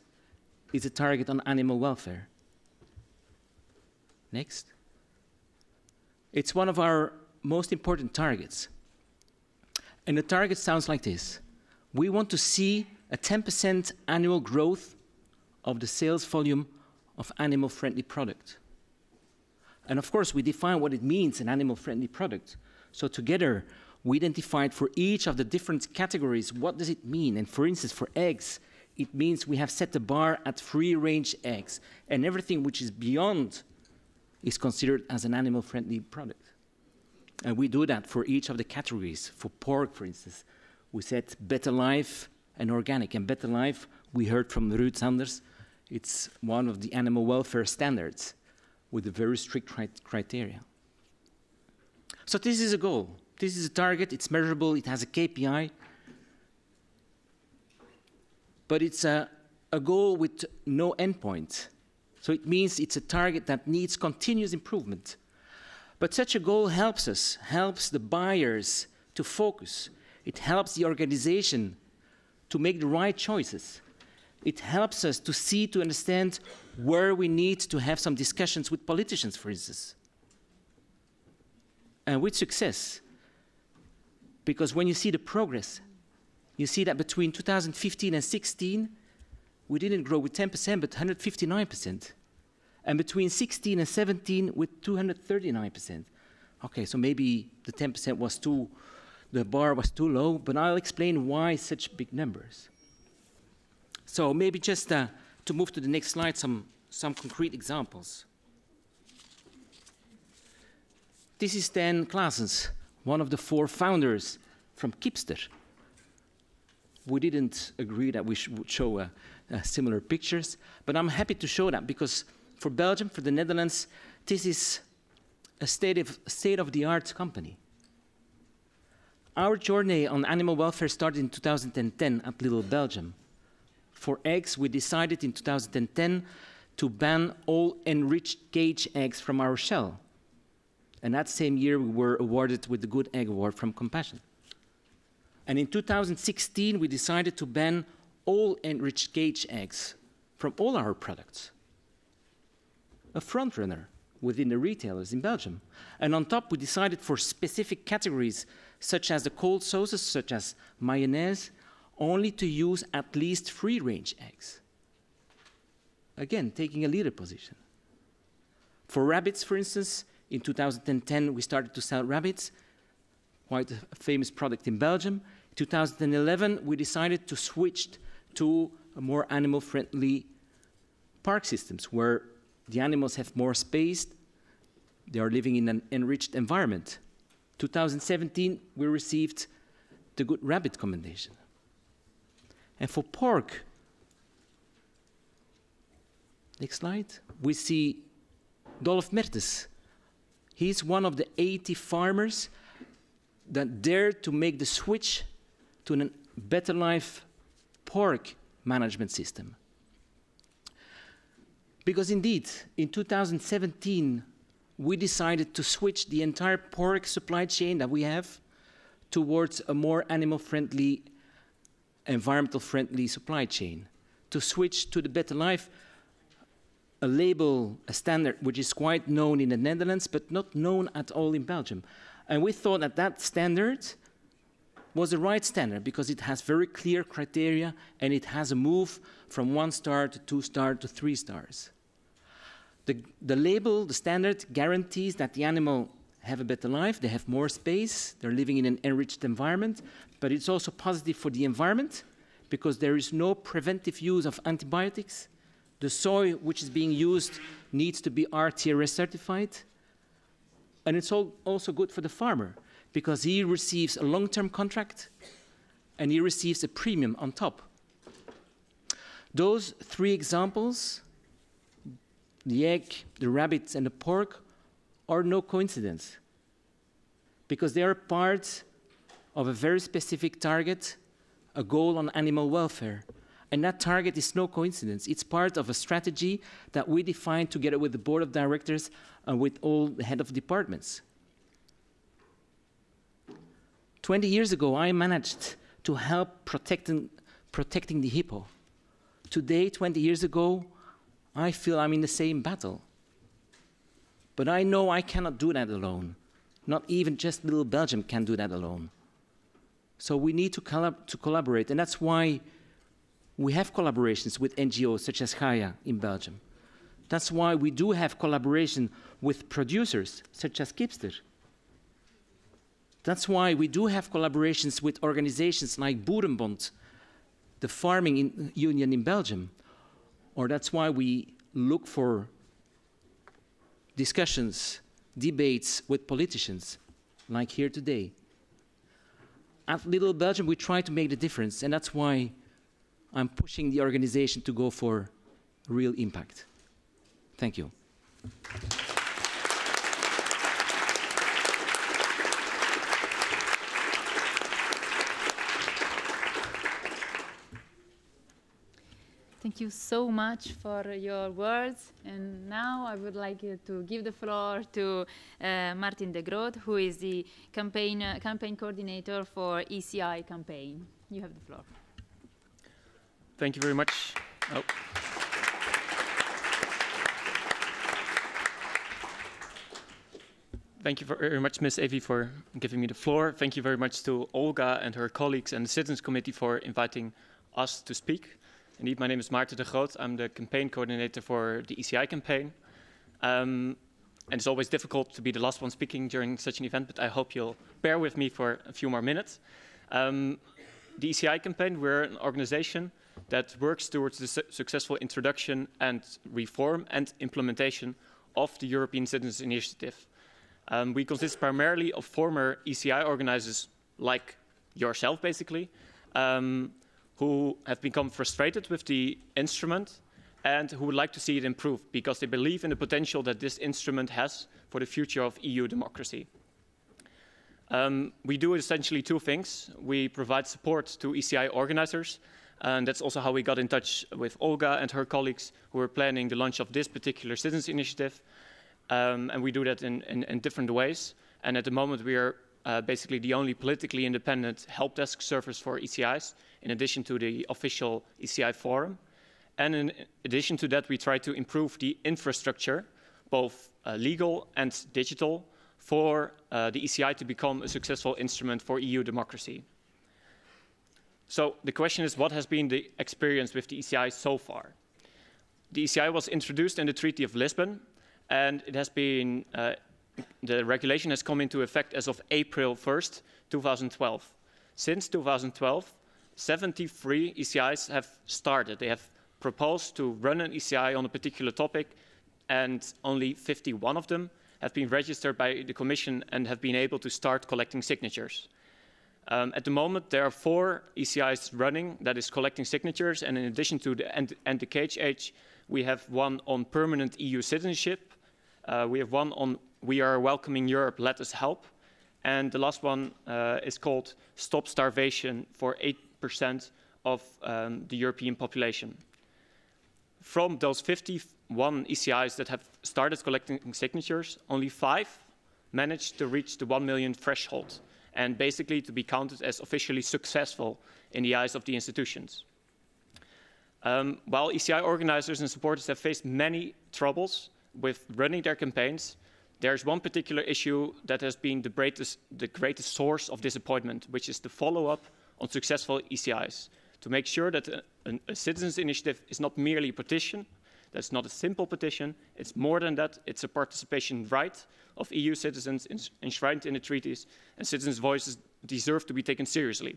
is a target on animal welfare. Next. It's one of our most important targets. And the target sounds like this. We want to see a 10% annual growth of the sales volume of animal-friendly product. And of course, we define what it means, an animal-friendly product. So together, we identified for each of the different categories, what does it mean? And for instance, for eggs, it means we have set the bar at free-range eggs. And everything which is beyond is considered as an animal-friendly product. And we do that for each of the categories. For pork, for instance, we set Better Life and organic. And Better Life, we heard from Ruud Sanders, it's one of the animal welfare standards with a very strict criteria. So this is a goal. This is a target. It's measurable. It has a KPI. But it's a goal with no endpoint. So it means it's a target that needs continuous improvement. But such a goal helps us, helps the buyers to focus. It helps the organization to make the right choices. It helps us to see, to understand where we need to have some discussions with politicians, for instance. And with success. Because when you see the progress, you see that between 2015 and 16, we didn't grow with 10%, but 159%. And between 16 and 17, with 239%. Okay, so maybe the 10% was the bar was too low, but I'll explain why such big numbers. So maybe just to move to the next slide, some concrete examples. This is Dan Claessens, one of the 4 founders from Kipster. We didn't agree that we should show similar pictures, but I'm happy to show that because for Belgium, for the Netherlands, this is a state-of-the-art company. Our journey on animal welfare started in 2010 at Little Belgium. For eggs, we decided in 2010 to ban all enriched cage eggs from our shell. And that same year, we were awarded with the Good Egg Award from Compassion. And in 2016, we decided to ban all enriched cage eggs from all our products. A frontrunner within the retailers in Belgium. And on top, we decided for specific categories, such as the cold sauces, such as mayonnaise, only to use at least free-range eggs. Again, taking a leader position. For rabbits, for instance, in 2010, we started to sell rabbits, quite a famous product in Belgium. In 2011, we decided to switch to a more animal-friendly park systems, where the animals have more space, they are living in an enriched environment. 2017, we received the Good Rabbit commendation. And for pork, next slide, we see Dolf Mertens. He's one of the 80 farmers that dared to make the switch to a Better Life pork management system. Because indeed, in 2017, we decided to switch the entire pork supply chain that we have towards a more animal-friendly, environmental-friendly supply chain. To switch to the Better Life, a label, a standard, which is quite known in the Netherlands, but not known at all in Belgium. And we thought that that standard was the right standard because it has very clear criteria and it has a move from 1 star to 2 stars to 3 stars. The label, the standard, guarantees that the animal have a better life, they have more space, they're living in an enriched environment, but it's also positive for the environment because there is no preventive use of antibiotics. The soy which is being used needs to be RTRS certified. And it's also good for the farmer because he receives a long-term contract and he receives a premium on top. Those 3 examples, the egg, the rabbit, and the pork, are no coincidence because they are part of a very specific target, a goal on animal welfare. And that target is no coincidence. It's part of a strategy that we defined together with the board of directors and with all the head of departments. 20 years ago, I managed to help protecting the hippo. Today, 20 years ago, I feel I'm in the same battle. But I know I cannot do that alone. Not even just little Belgium can do that alone. So we need to collaborate, and that's why we have collaborations with NGOs such as Gaia in Belgium. That's why we do have collaboration with producers such as Kipster. That's why we do have collaborations with organizations like Boerenbond, the farming union in Belgium. Or that's why we look for discussions, debates with politicians, like here today. At Little Belgium, we try to make the difference, and that's why I'm pushing the organization to go for real impact. Thank you. Thank you so much for your words. And now I would like to give the floor to Martin de Groot, who is the campaign coordinator for ECI campaign. You have the floor. Thank you very much. Oh. Thank you very much, Ms. Evi, for giving me the floor. Thank you very much to Olga and her colleagues and the Citizens Committee for inviting us to speak. Indeed, my name is Maarten de Groot. I'm the campaign coordinator for the ECI campaign. And it's always difficult to be the last one speaking during such an event, but I hope you'll bear with me for a few more minutes. The ECI campaign, we're an organization that works towards the successful introduction and reform and implementation of the European Citizens Initiative. We consist primarily of former ECI organizers like yourself, basically, who have become frustrated with the instrument and who would like to see it improve because they believe in the potential that this instrument has for the future of EU democracy. We do essentially two things. We provide support to ECI organizers, and that's also how we got in touch with Olga and her colleagues who were planning the launch of this particular citizens initiative. And we do that in different ways. And at the moment, we are basically the only politically independent help desk service for ECIs, in addition to the official ECI forum. And in addition to that, we try to improve the infrastructure, both legal and digital, for the ECI to become a successful instrument for EU democracy. So the question is, what has been the experience with the ECI so far? The ECI was introduced in the Treaty of Lisbon, and it has been, the regulation has come into effect as of April 1st, 2012. Since 2012, 73 ECIs have started. They have proposed to run an ECI on a particular topic, and only 51 of them have been registered by the Commission and have been able to start collecting signatures. At the moment, there are 4 ECIs running that is collecting signatures, and in addition to the End the Cage Age, we have one on permanent EU citizenship, we have one on We Are Welcoming Europe, Let Us Help, and the last one is called Stop Starvation for 8% of the European population. From those 51 ECIs that have started collecting signatures, only 5 managed to reach the 1 million threshold, and basically to be counted as officially successful in the eyes of the institutions. While ECI organizers and supporters have faced many troubles with running their campaigns, there's one particular issue that has been the greatest source of disappointment, which is the follow-up on successful ECIs, to make sure that a citizens' initiative is not merely a petition, that's not a simple petition, it's more than that, it's a participation right of EU citizens enshrined in the treaties, and citizens' voices deserve to be taken seriously.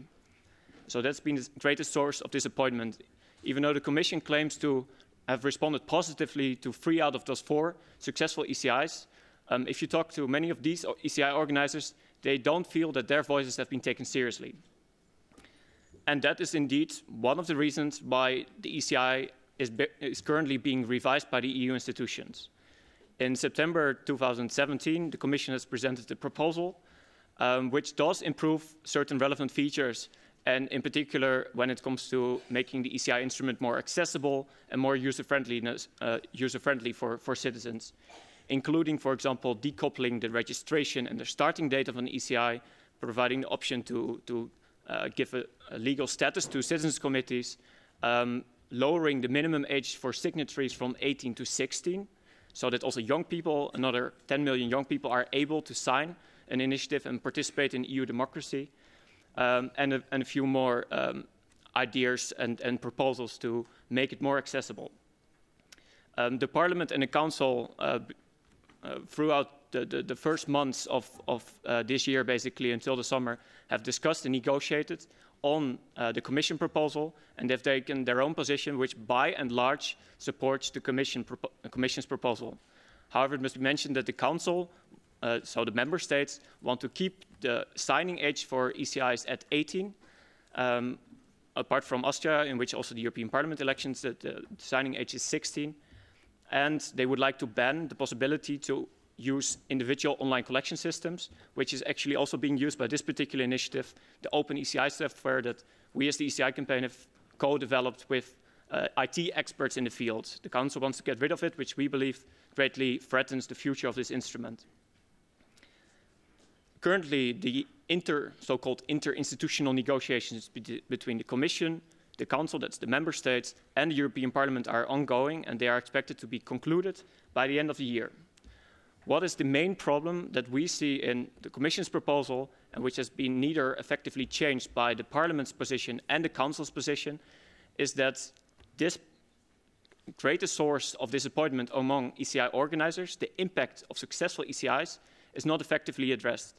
So that's been the greatest source of disappointment. Even though the Commission claims to have responded positively to 3 out of those 4 successful ECIs, if you talk to many of these ECI organizers, they don't feel that their voices have been taken seriously. And that is indeed one of the reasons why the ECI is currently being revised by the EU institutions. In September 2017, the Commission has presented a proposal which does improve certain relevant features and in particular when it comes to making the ECI instrument more accessible and more user-friendly for citizens, including, for example, decoupling the registration and the starting date of an ECI, providing the option to give a legal status to citizens committees, lowering the minimum age for signatories from 18 to 16, so that also young people, another 10 million young people, are able to sign an initiative and participate in EU democracy, and a few more ideas and proposals to make it more accessible. The Parliament and the Council, throughout the first months of this year, basically until the summer, have discussed and negotiated on the Commission proposal, and they've taken their own position, which by and large supports the Commission's proposal. However, it must be mentioned that the Council, so the Member States, want to keep the signing age for ECIs at 18, apart from Austria, in which also the European Parliament elections, the signing age is 16, and they would like to ban the possibility to use individual online collection systems, which is actually also being used by this particular initiative, the Open ECI software that we as the ECI campaign have co-developed with IT experts in the field. The Council wants to get rid of it, which we believe greatly threatens the future of this instrument. Currently, the so-called interinstitutional negotiations between the Commission, the Council, that's the Member States, and the European Parliament are ongoing, and they are expected to be concluded by the end of the year. What is the main problem that we see in the Commission's proposal, and which has been neither effectively changed by the Parliament's position and the Council's position, is that this greatest source of disappointment among ECI organizers, the impact of successful ECIs, is not effectively addressed.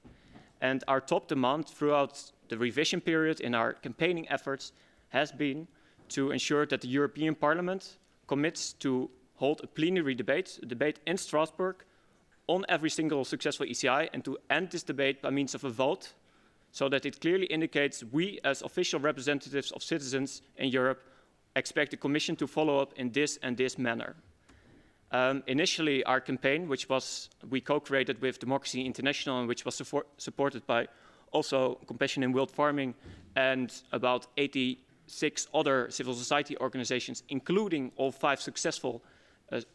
And our top demand throughout the revision period in our campaigning efforts has been to ensure that the European Parliament commits to hold a plenary debate, a debate in Strasbourg, on every single successful ECI, and to end this debate by means of a vote, so that it clearly indicates we, as official representatives of citizens in Europe, expect the Commission to follow up in this and this manner. Initially, our campaign, which we co-created with Democracy International, and which was supported by also Compassion in World Farming and about 86 other civil society organizations, including all 5 successful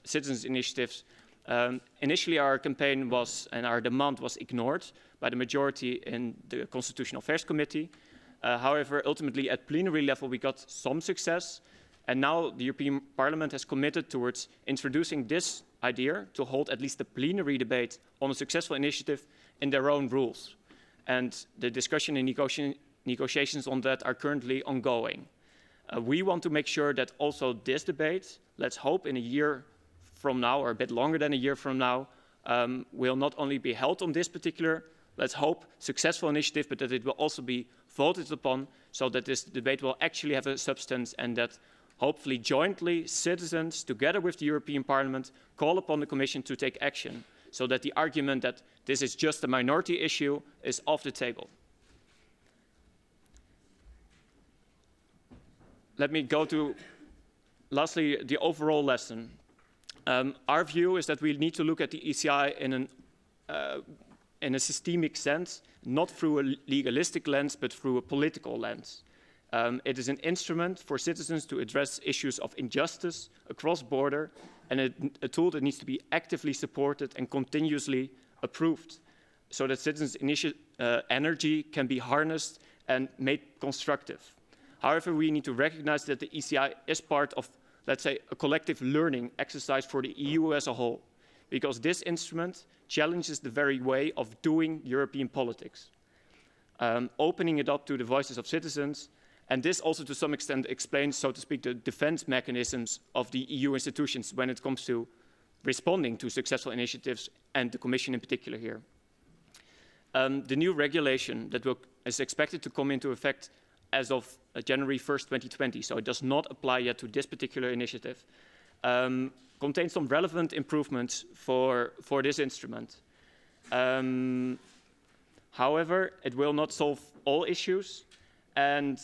citizens initiatives. Initially, our campaign and our demand was ignored by the majority in the Constitutional Affairs Committee. However, ultimately at plenary level, we got some success. And now the European Parliament has committed towards introducing this idea to hold at least a plenary debate on a successful initiative in their own rules. And the discussion and negotiations on that are currently ongoing. We want to make sure that also this debate, let's hope in a year from now, or a bit longer than a year from now, will not only be held on this particular, let's hope, successful initiative, but that it will also be voted upon, so that this debate will actually have a substance, and that hopefully jointly citizens, together with the European Parliament, call upon the Commission to take action, so that the argument that this is just a minority issue is off the table. Let me go to, lastly, the overall lesson. Our view is that we need to look at the ECI in a systemic sense, not through a legalistic lens, but through a political lens. It is an instrument for citizens to address issues of injustice across border, and a tool that needs to be actively supported and continuously approved, so that citizens' energy can be harnessed and made constructive. However, we need to recognize that the ECI is part of, let's say, a collective learning exercise for the EU as a whole, because this instrument challenges the very way of doing European politics, opening it up to the voices of citizens. And this also to some extent explains, so to speak, the defense mechanisms of the EU institutions when it comes to responding to successful initiatives, and the Commission in particular here. The new regulation that is expected to come into effect as of January 1st, 2020, so it does not apply yet to this particular initiative, contains some relevant improvements for this instrument. However, it will not solve all issues, and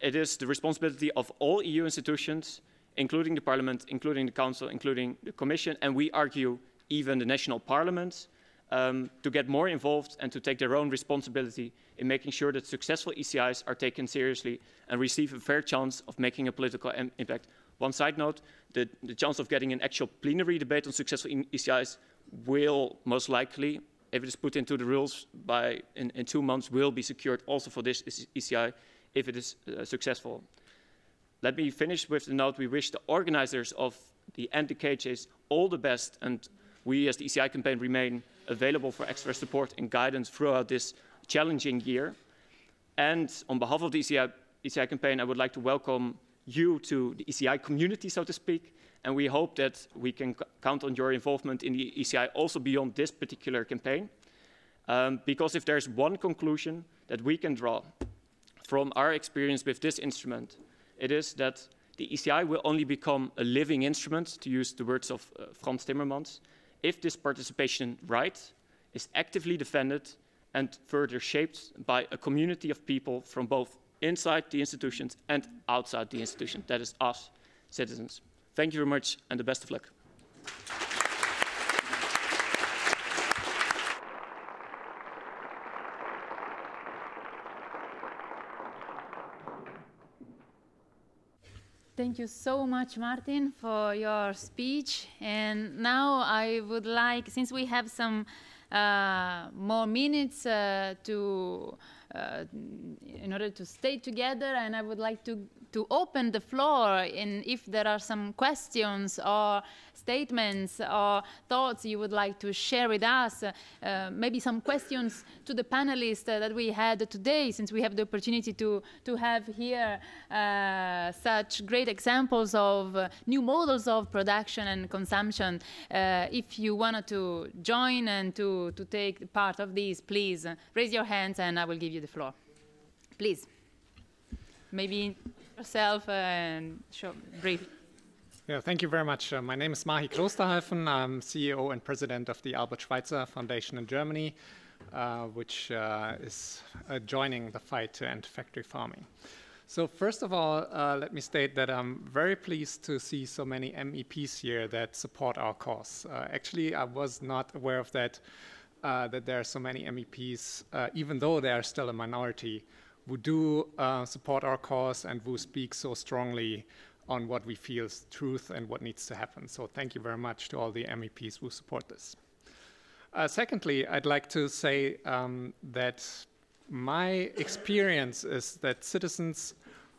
it is the responsibility of all EU institutions, including the Parliament, including the Council, including the Commission, and we argue even the national parliaments, to get more involved and to take their own responsibility in making sure that successful ECIs are taken seriously and receive a fair chance of making a political impact. One side note, the chance of getting an actual plenary debate on successful ECIs will most likely, if it is put into the rules in 2 months, will be secured also for this ECI if it is successful. Let me finish with the note: we wish the organizers of the End the Cages all the best, and we as the ECI campaign remain available for extra support and guidance throughout this challenging year. And on behalf of the ECI campaign, I would like to welcome you to the ECI community, so to speak, and we hope that we can count on your involvement in the ECI also beyond this particular campaign. Because if there's one conclusion that we can draw from our experience with this instrument, it is that the ECI will only become a living instrument, to use the words of Frans Timmermans, if this participation right is actively defended and further shaped by a community of people from both inside the institutions and outside the institution, that is us, citizens. Thank you very much, and the best of luck. Thank you so much, Martin, for your speech. And now I would like, since we have some more minutes in order to stay together, and I would like to open the floor, and if there are some questions or statements or thoughts you would like to share with us, maybe some questions to the panelists that we had today, since we have the opportunity to have here such great examples of new models of production and consumption. If you wanted to join and to take part of these, please raise your hands and I will give you the floor. Please. Maybe yourself and show briefly. Yeah, thank you very much. My name is Mahi Klosterhalfen. I'm CEO and president of the Albert Schweitzer Foundation in Germany, which is joining the fight to end factory farming. So first of all, let me state that I'm very pleased to see so many MEPs here that support our cause. Actually, I was not aware of that there are so many MEPs, even though they are still a minority, who do support our cause and who speak so strongly on what we feel is truth and what needs to happen. So thank you very much to all the MEPs who support this. Secondly, I'd like to say that my experience is that citizens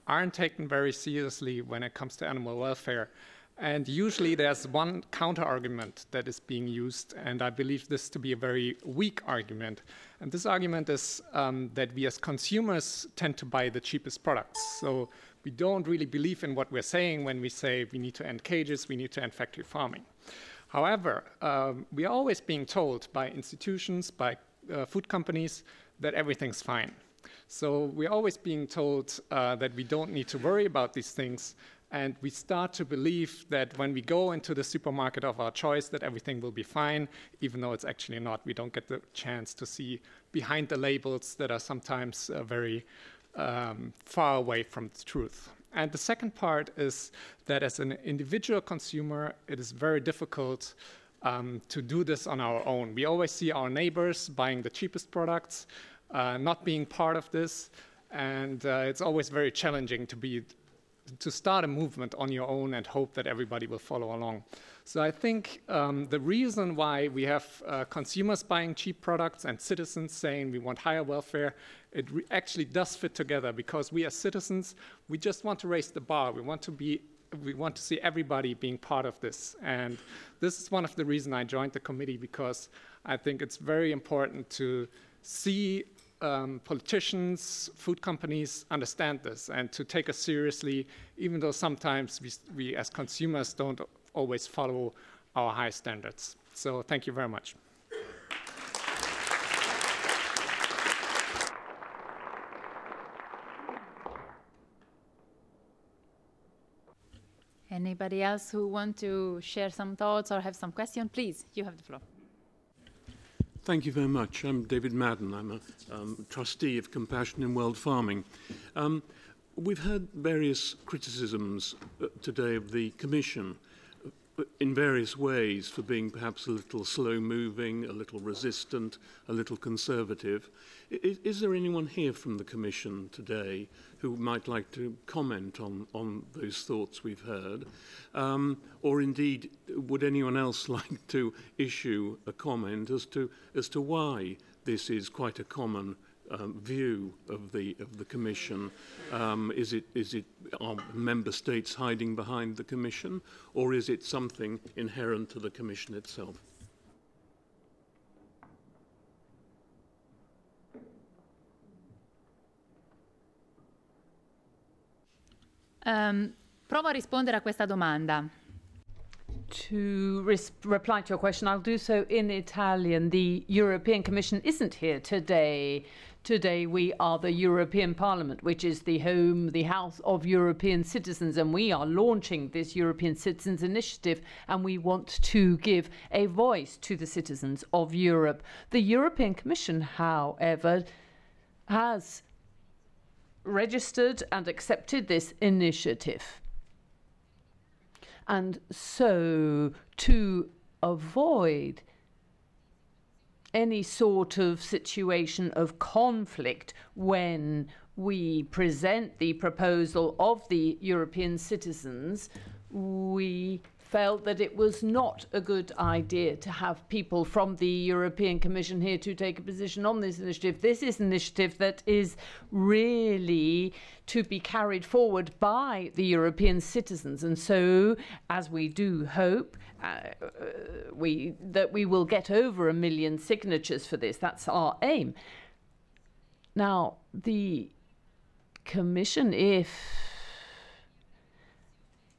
aren't taken very seriously when it comes to animal welfare. And usually there's one counter-argument that is being used, and I believe this to be a very weak argument. And this argument is that we as consumers tend to buy the cheapest products. So we don't really believe in what we're saying when we say we need to end cages, we need to end factory farming. However, we are always being told by institutions, by food companies, that everything's fine. So we're always being told that we don't need to worry about these things. And we start to believe that when we go into the supermarket of our choice, that everything will be fine, even though it's actually not. We don't get the chance to see behind the labels that are sometimes very far away from the truth. And the second part is that as an individual consumer, it is very difficult to do this on our own. We always see our neighbors buying the cheapest products, not being part of this, and it's always very challenging to start a movement on your own and hope that everybody will follow along. So I think the reason why we have consumers buying cheap products and citizens saying we want higher welfare, it actually does fit together, because we as citizens, we just want to raise the bar. We want to see everybody being part of this. And this is one of the reasons I joined the committee, because I think it's very important to see politicians, food companies understand this and to take us seriously, even though sometimes we as consumers don't always follow our high standards. So thank you very much. Anybody else who want to share some thoughts or have some questions? Please, you have the floor. Thank you very much. I'm David Madden. I'm a trustee of Compassion in World Farming. We've heard various criticisms today of the Commission in various ways for being perhaps a little slow-moving, a little resistant, a little conservative. Is there anyone here from the Commission today who might like to comment on those thoughts we've heard? Or indeed, would anyone else like to issue a comment as to why this is quite a common view of the Commission? Is it are member states hiding behind the Commission, or is it something inherent to the Commission itself? Provo a rispondere a questa domanda. To reply to your question, I'll do so in Italian. The European Commission isn't here today. Today we are the European Parliament, which is the home, the house of European citizens, and we are launching this European Citizens Initiative, and we want to give a voice to the citizens of Europe. The European Commission, however, has registered and accepted this initiative. And so, to avoid any sort of situation of conflict when we present the proposal of the European citizens, we felt that it was not a good idea to have people from the European Commission here to take a position on this initiative. This is an initiative that is really to be carried forward by the European citizens. And so, as we do hope, that we will get over 1 million signatures for this. That's our aim. Now, the Commission, if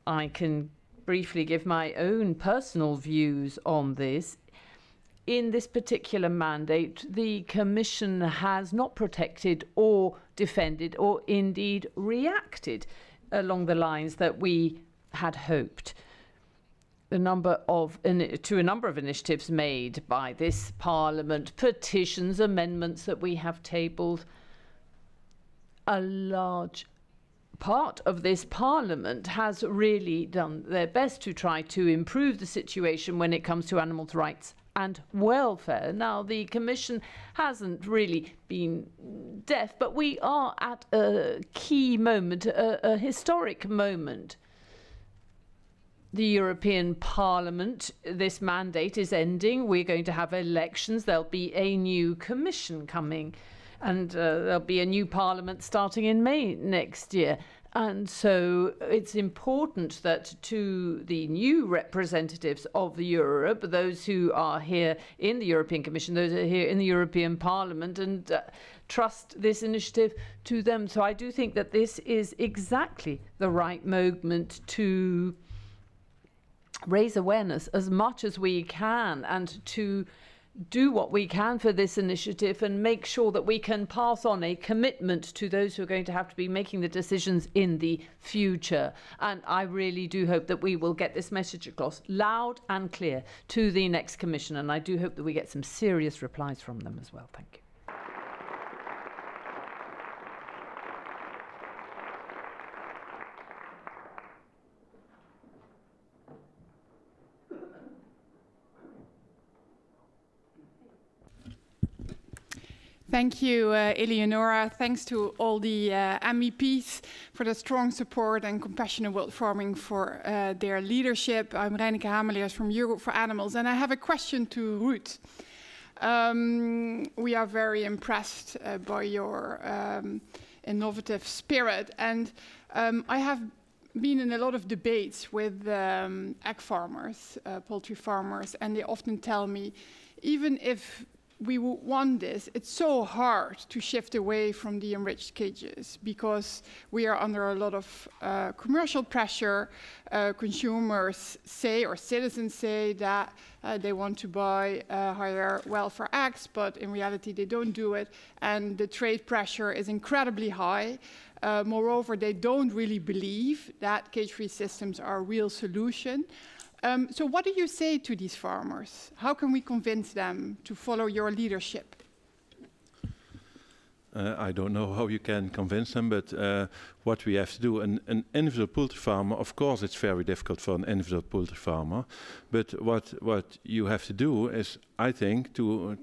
I can briefly give my own personal views on this, in this particular mandate, the Commission has not protected or defended or indeed reacted along the lines that we had hoped. To a number of initiatives made by this Parliament, petitions, amendments that we have tabled, a large part of this Parliament has really done their best to try to improve the situation when it comes to animals' rights and welfare. Now, the Commission hasn't really been deaf, but we are at a key moment, a historic moment. The European Parliament, this mandate is ending. We're going to have elections. There'll be a new Commission coming, and there'll be a new Parliament starting in May next year. And so it's important that to the new representatives of Europe, those who are here in the European Commission, those who are here in the European Parliament, and trust this initiative to them. So I do think that this is exactly the right moment to raise awareness as much as we can and to do what we can for this initiative and make sure that we can pass on a commitment to those who are going to have to be making the decisions in the future. And I really do hope that we will get this message across loud and clear to the next Commission, and I do hope that we get some serious replies from them as well. Thank you. Thank you, Eleonora. Thanks to all the MEPs for the strong support and Compassionate World Farming for their leadership. I'm Reineke Hameleers from Europe for Animals, and I have a question to Ruud. We are very impressed by your innovative spirit, and I have been in a lot of debates with egg farmers, poultry farmers, and they often tell me, even if we would want this, it's so hard to shift away from the enriched cages because we are under a lot of commercial pressure. Consumers say, or citizens say, that they want to buy higher welfare eggs, but in reality they don't do it, and the trade pressure is incredibly high. Moreover, they don't really believe that cage-free systems are a real solution. So what do you say to these farmers? How can we convince them to follow your leadership? I don't know how you can convince them, but what we have to do, an individual poultry farmer, of course it's very difficult for an individual poultry farmer, but what you have to do is, I think, to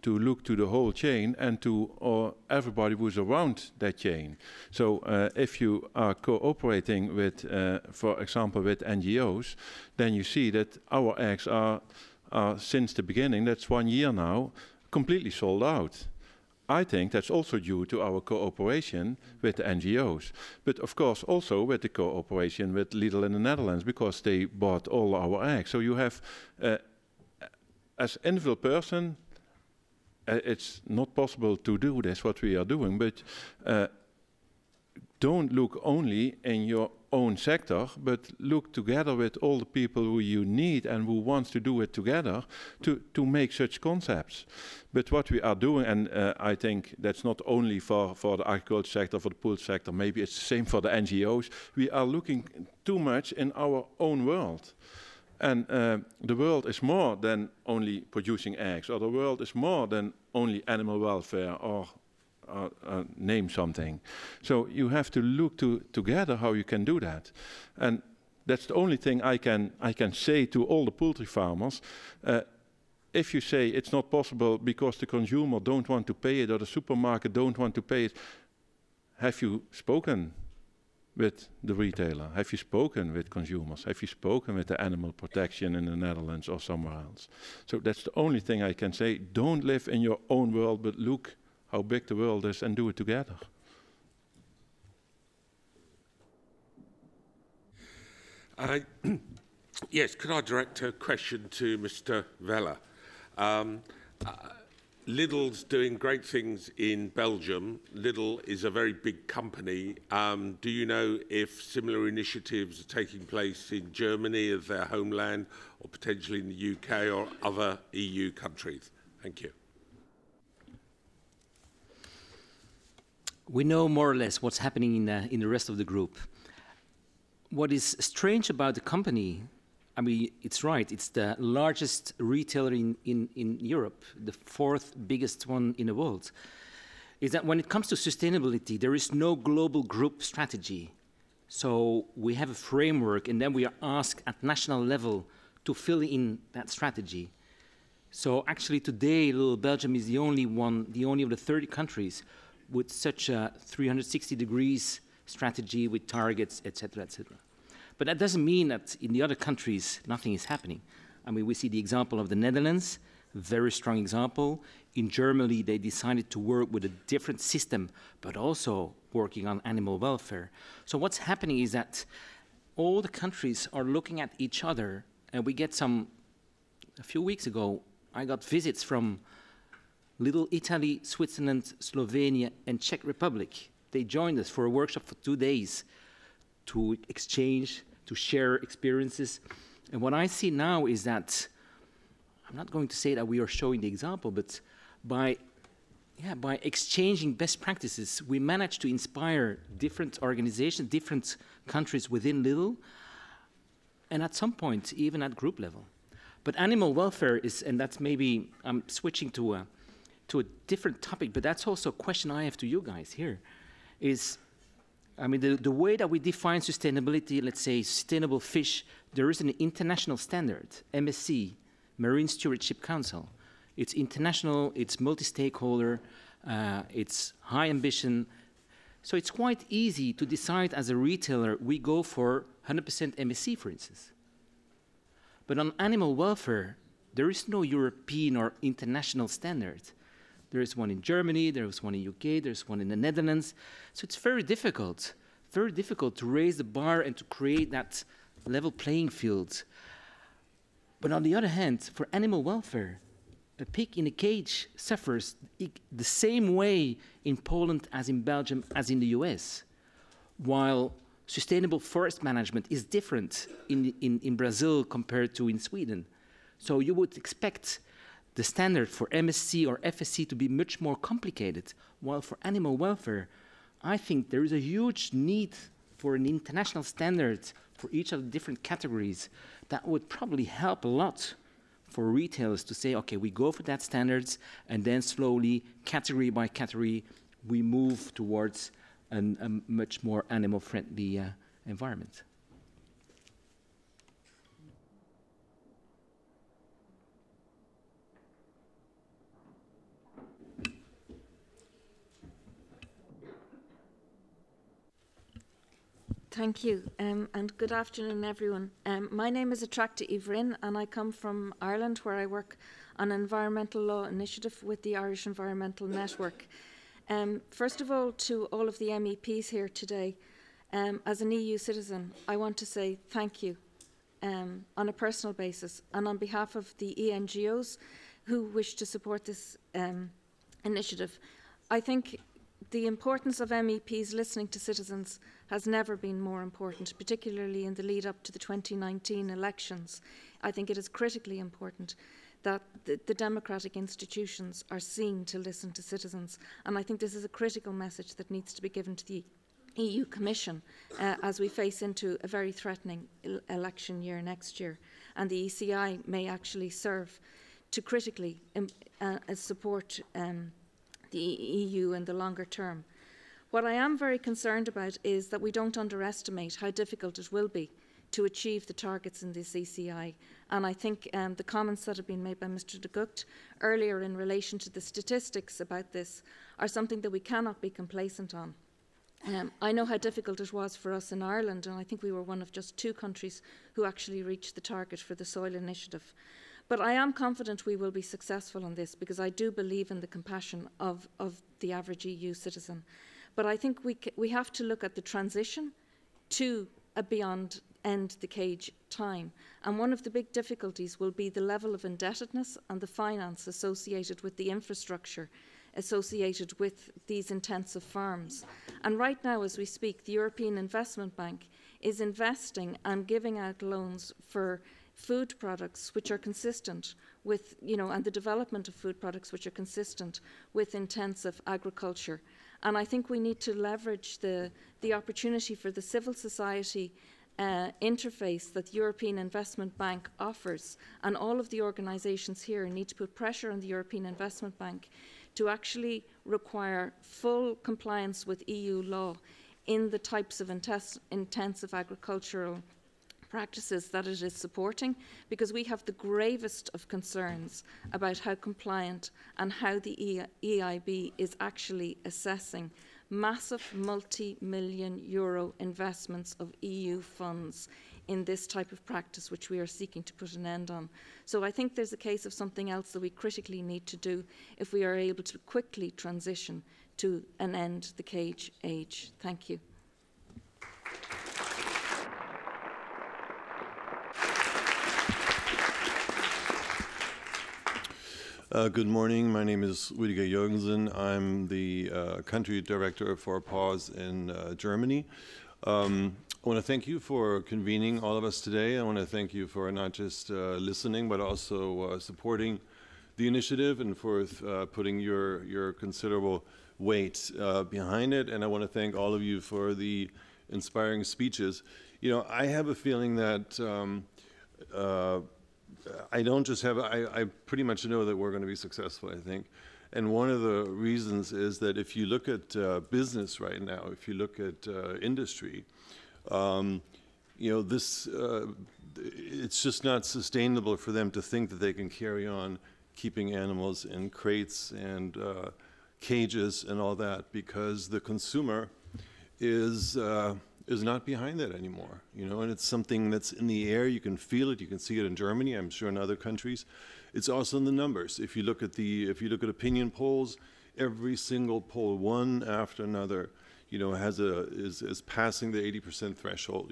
look to the whole chain and to everybody who's around that chain. So if you are cooperating with, for example, with NGOs, then you see that our eggs are since the beginning, that's 1 year now, completely sold out. I think that's also due to our cooperation with the NGOs, but of course also with the cooperation with Lidl in the Netherlands, because they bought all our eggs. So you have, as an individual person, it's not possible to do this, what we are doing, but don't look only in your own sector, but look together with all the people who you need and who wants to do it together to make such concepts. But what we are doing, and I think that's not only for the agriculture sector, for the poultry sector, maybe it's the same for the NGOs, we are looking too much in our own world. And the world is more than only producing eggs, or the world is more than only animal welfare, or name something. So you have to look together how you can do that. And that's the only thing I can say to all the poultry farmers. If you say it's not possible because the consumer don't want to pay it or the supermarket don't want to pay it, have you spoken with the retailer? Have you spoken with consumers? Have you spoken with the animal protection in the Netherlands or somewhere else? So that's the only thing I can say. Don't live in your own world, but look how big the world is and do it together. Yes, could I direct a question to Mr. Vella? Lidl's doing great things in Belgium. Lidl is a very big company. Do you know if similar initiatives are taking place in Germany as their homeland, or potentially in the UK or other EU countries? Thank you. We know more or less what's happening in the rest of the group. What is strange about the company, I mean, it's right, it's the largest retailer in Europe, the 4th biggest one in the world, is that when it comes to sustainability, there is no global group strategy. So we have a framework, and then we are asked at national level to fill in that strategy. So actually today, little Belgium is the only of the 30 countries with such a 360 degrees strategy with targets, etc., etc. But that doesn't mean that in the other countries nothing is happening. I mean, we see the example of the Netherlands, very strong example. In Germany, they decided to work with a different system, but also working on animal welfare. So what's happening is that all the countries are looking at each other, and we get a few weeks ago, I got visits from Little Italy, Switzerland, Slovenia, and Czech Republic. They joined us for a workshop for 2 days to exchange, to share experiences. And what I see now is that, I'm not going to say that we are showing the example, but by exchanging best practices, we manage to inspire different organizations, different countries within Lidl, and at some point, even at group level. But animal welfare is, and that's maybe, I'm switching to a different topic, but that's also a question I have to you guys here, is, I mean, the way that we define sustainability, let's say sustainable fish, there is an international standard, MSC, Marine Stewardship Council. It's international, it's multi-stakeholder, it's high ambition. So it's quite easy to decide as a retailer, we go for 100% MSC, for instance. But on animal welfare, there is no European or international standard. There is one in Germany, there is one in UK, there's one in the Netherlands. So it's very difficult to raise the bar and to create that level playing field. But on the other hand, for animal welfare, a pig in a cage suffers the same way in Poland as in Belgium as in the US, while sustainable forest management is different in Brazil compared to in Sweden. So you would expect the standard for MSC or FSC to be much more complicated, while for animal welfare, I think there is a huge need for an international standard for each of the different categories that would probably help a lot for retailers to say, okay, we go for that standards, and then slowly, category by category, we move towards a much more animal-friendly environment. Thank you, and good afternoon, everyone. My name is Attracta Ivrin, and I come from Ireland, where I work on an environmental law initiative with the Irish Environmental Network. First of all, to all of the MEPs here today, as an EU citizen, I want to say thank you on a personal basis, and on behalf of the ENGOs who wish to support this initiative. I think the importance of MEPs listening to citizens has never been more important, particularly in the lead up to the 2019 elections. I think it is critically important that the democratic institutions are seen to listen to citizens. And I think this is a critical message that needs to be given to the EU Commission as we face into a very threatening election year next year. And the ECI may actually serve to critically support the EU in the longer term. What I am very concerned about is that we don't underestimate how difficult it will be to achieve the targets in this ECI. And I think the comments that have been made by Mr. de Gucht earlier in relation to the statistics about this are something that we cannot be complacent on. I know how difficult it was for us in Ireland, and I think we were one of just 2 countries who actually reached the target for the soil initiative. But I am confident we will be successful on this, because I do believe in the compassion of the average EU citizen. But I think we have to look at the transition to a beyond end the cage time. And one of the big difficulties will be the level of indebtedness and the finance associated with the infrastructure associated with these intensive farms. And right now, as we speak, the European Investment Bank is investing and giving out loans for food products which are consistent with, and the development of food products which are consistent with intensive agriculture. And I think we need to leverage the opportunity for the civil society interface that the European Investment Bank offers. And all of the organisations here need to put pressure on the European Investment Bank to actually require full compliance with EU law in the types of intensive agricultural practices that it is supporting, because we have the gravest of concerns about how compliant and how the EIB is actually assessing massive multi-million euro investments of EU funds in this type of practice, which we are seeking to put an end on. So I think there's a case of something else that we critically need to do if we are able to quickly transition to an end the cage age. Thank you. Good morning. My name is Rüdiger Jürgensen. I'm the country director for PAWS in Germany. I want to thank you for convening all of us today. I want to thank you for not just listening, but also supporting the initiative and for putting your considerable weight behind it. And I want to thank all of you for the inspiring speeches. I have a feeling that I don't just have, I pretty much know that we're going to be successful, I think. And one of the reasons is that if you look at business right now, if you look at industry, it's just not sustainable for them to think that they can carry on keeping animals in crates and cages and all that, because the consumer is not behind that anymore, and it's something that's in the air. You can feel it. You can see it in Germany. I'm sure in other countries. It's also in the numbers. If you look at opinion polls, every single poll, one after another, is passing the 80% threshold,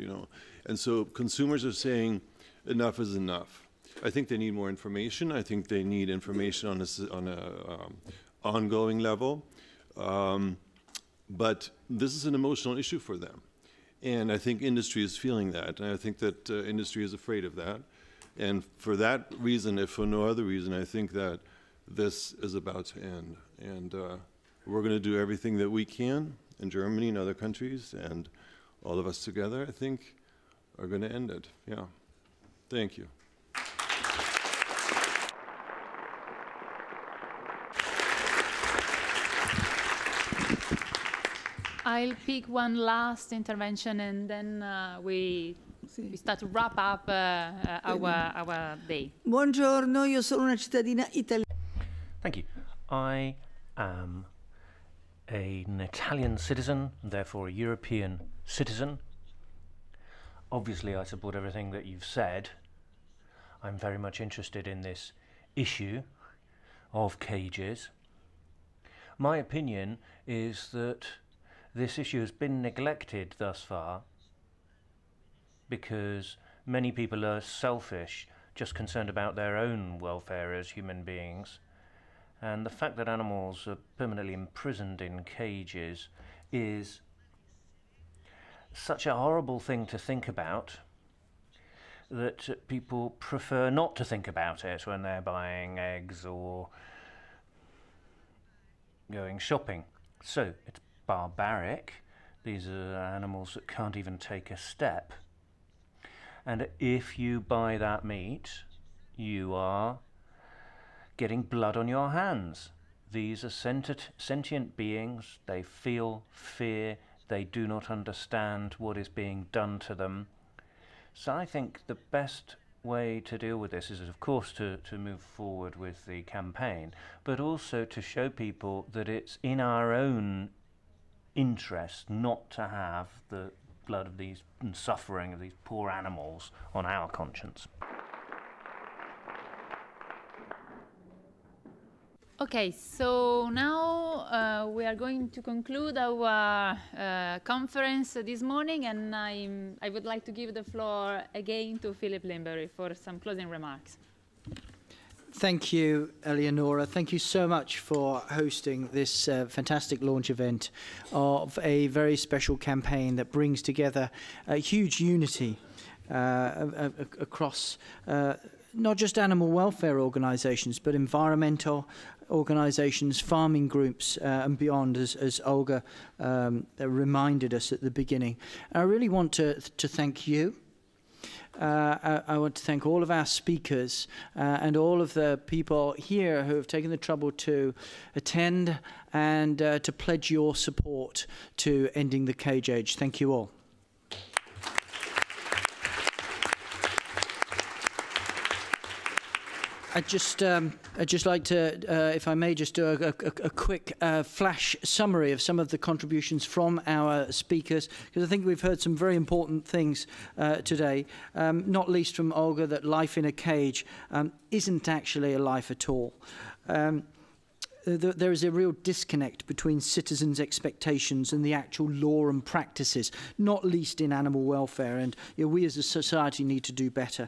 and so consumers are saying enough is enough. I think they need more information. I think they need information on a ongoing level, but this is an emotional issue for them. And I think industry is feeling that, and I think that industry is afraid of that. And for that reason, if for no other reason, I think that this is about to end. And we're going to do everything that we can in Germany and other countries, and all of us together, I think, are going to end it. Yeah. Thank you. I'll pick one last intervention and then we start to wrap up our day. Buongiorno, io sono una cittadina italiana. Thank you. I am an Italian citizen, and therefore a European citizen. Obviously, I support everything that you've said. I'm very much interested in this issue of cages. My opinion is that this issue has been neglected thus far because many people are selfish, just concerned about their own welfare as human beings. And the fact that animals are permanently imprisoned in cages is such a horrible thing to think about that people prefer not to think about it when they're buying eggs or going shopping. So it's barbaric. These are animals that can't even take a step. And if you buy that meat, you are getting blood on your hands. These are sentient beings. They feel fear. They do not understand what is being done to them. So I think the best way to deal with this is, of course, to move forward with the campaign, but also to show people that it's in our own interest not to have the blood of these and suffering of these poor animals on our conscience. Okay, so now we are going to conclude our conference this morning, and I would like to give the floor again to Philip Limbury for some closing remarks. Thank you, Eleonora. Thank you so much for hosting this fantastic launch event of a very special campaign that brings together a huge unity across not just animal welfare organisations, but environmental organisations, farming groups and beyond, as Olga reminded us at the beginning. I really want to thank you. I want to thank all of our speakers and all of the people here who have taken the trouble to attend and to pledge your support to ending the cage age. Thank you all. I'd just like to, if I may, just do a quick flash summary of some of the contributions from our speakers, because I think we've heard some very important things today, not least from Olga, that life in a cage isn't actually a life at all. There is a real disconnect between citizens' expectations and the actual law and practices, not least in animal welfare, and we as a society need to do better.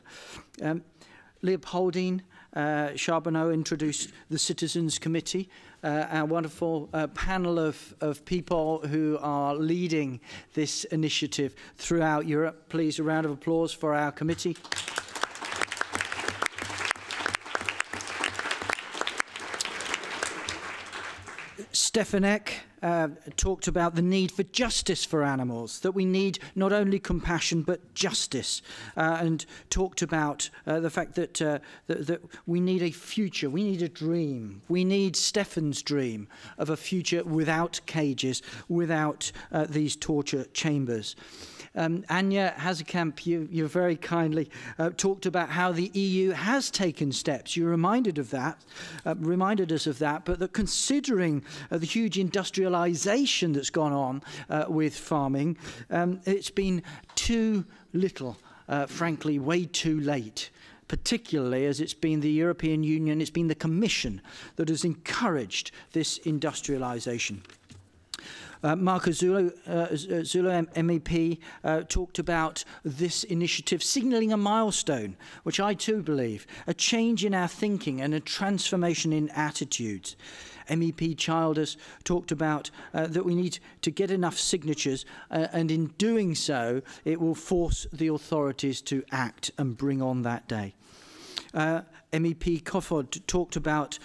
Leopoldine Charbonneau introduced the Citizens Committee, our wonderful panel of people who are leading this initiative throughout Europe. Please, a round of applause for our committee. Stefan Eck talked about the need for justice for animals, that we need not only compassion but justice, and talked about the fact that, that we need a future, we need a dream. We need Stefan's dream of a future without cages, without these torture chambers. Anja Hazekamp, you very kindly talked about how the EU has taken steps. You reminded us of that, but that considering the huge industrialization that's gone on with farming, it's been too little, frankly, way too late. Particularly as it's been the European Union, it's been the Commission that has encouraged this industrialization. Marco Zullo, MEP, talked about this initiative signalling a milestone, which I too believe, a change in our thinking and a transformation in attitudes. MEP Childers talked about that we need to get enough signatures, and in doing so, it will force the authorities to act and bring on that day. MEP Kofod talked about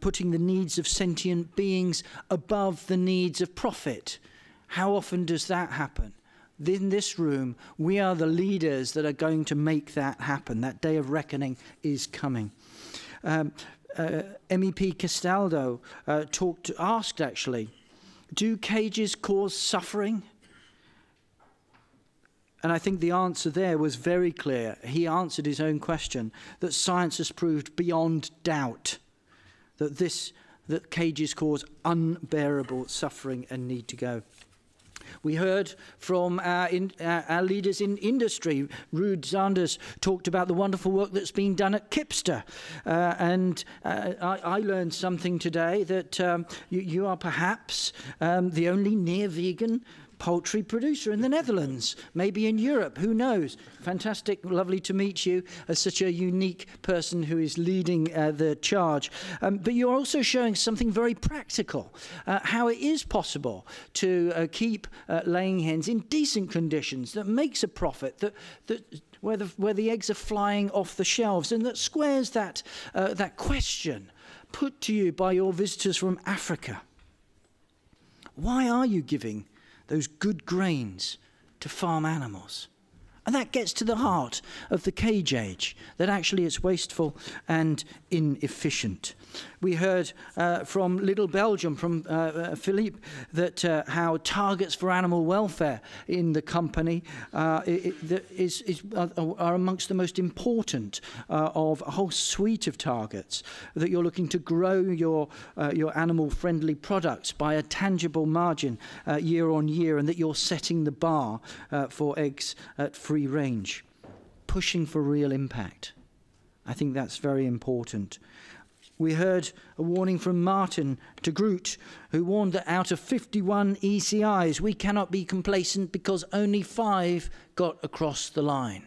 putting the needs of sentient beings above the needs of profit. How often does that happen? In this room, we are the leaders that are going to make that happen. That day of reckoning is coming. MEP Castaldo asked Do cages cause suffering? And I think the answer there was very clear. He answered his own question, that science has proved beyond doubt that cages cause unbearable suffering and need to go. We heard from our leaders in industry. Ruud Zanders talked about the wonderful work that's been done at Kipster. I learned something today that you are perhaps the only near-vegan poultry producer in the Netherlands, maybe in Europe, who knows. Fantastic, lovely to meet you as such a unique person who is leading the charge. But you're also showing something very practical, how it is possible to keep laying hens in decent conditions that makes a profit, where the eggs are flying off the shelves, and that squares that question put to you by your visitors from Africa. Why are you giving those good grains to farm animals? And that gets to the heart of the cage age, that actually it's wasteful and inefficient. We heard from Little Belgium, from Philippe, that how targets for animal welfare in the company are amongst the most important of a whole suite of targets, that you're looking to grow your animal-friendly products by a tangible margin year on year, and that you're setting the bar for eggs at free range, pushing for real impact. I think that's very important. We heard a warning from Martin de Groot, who warned that out of 51 ECIs, we cannot be complacent because only 5 got across the line.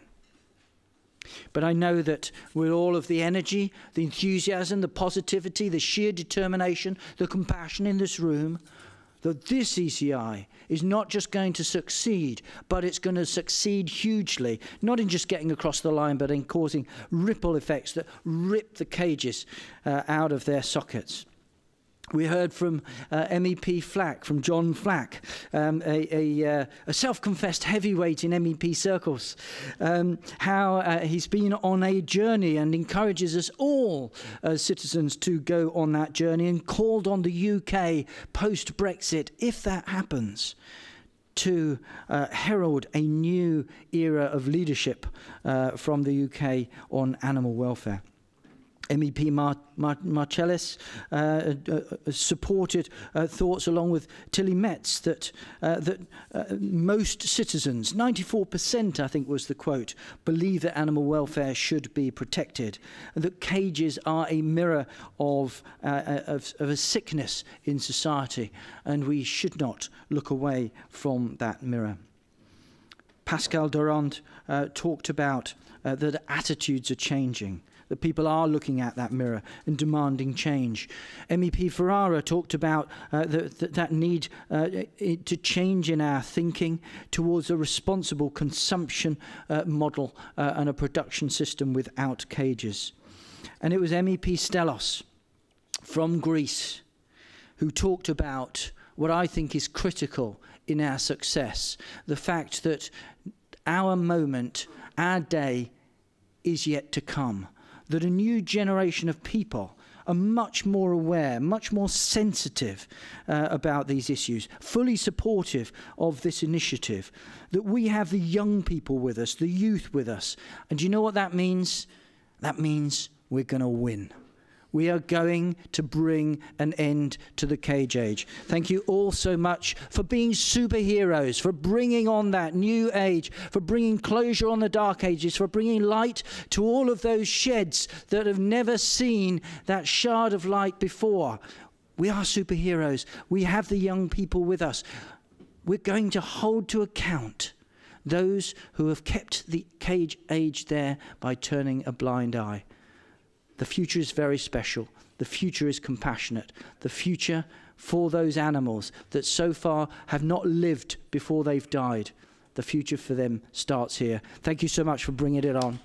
But I know that with all of the energy, the enthusiasm, the positivity, the sheer determination, the compassion in this room, that this ECI is not just going to succeed, but it's going to succeed hugely, not in just getting across the line, but in causing ripple effects that rip the cages out of their sockets. We heard from MEP Flack, from John Flack, a self-confessed heavyweight in MEP circles, how he's been on a journey and encourages us all as citizens to go on that journey, and called on the UK post-Brexit, if that happens, to herald a new era of leadership from the UK on animal welfare. MEP Marcellus supported thoughts, along with Tilly Metz, that most citizens, 94% I think was the quote, believe that animal welfare should be protected, and that cages are a mirror of a sickness in society, and we should not look away from that mirror. Pascal Durand talked about that attitudes are changing, that people are looking at that mirror and demanding change. MEP Ferrara talked about that need to change in our thinking towards a responsible consumption model and a production system without cages. And it was MEP Stellos from Greece who talked about what I think is critical in our success, the fact that our moment, our day is yet to come, that a new generation of people are much more aware, much more sensitive about these issues, fully supportive of this initiative, that we have the young people with us, the youth with us. And do you know what that means? That means we're going to win. We are going to bring an end to the cage age. Thank you all so much for being superheroes, for bringing on that new age, for bringing closure on the dark ages, for bringing light to all of those sheds that have never seen that shard of light before. We are superheroes. We have the young people with us. We're going to hold to account those who have kept the cage age there by turning a blind eye. The future is very special. The future is compassionate. The future for those animals that so far have not lived before they've died. The future for them starts here. Thank you so much for bringing it on.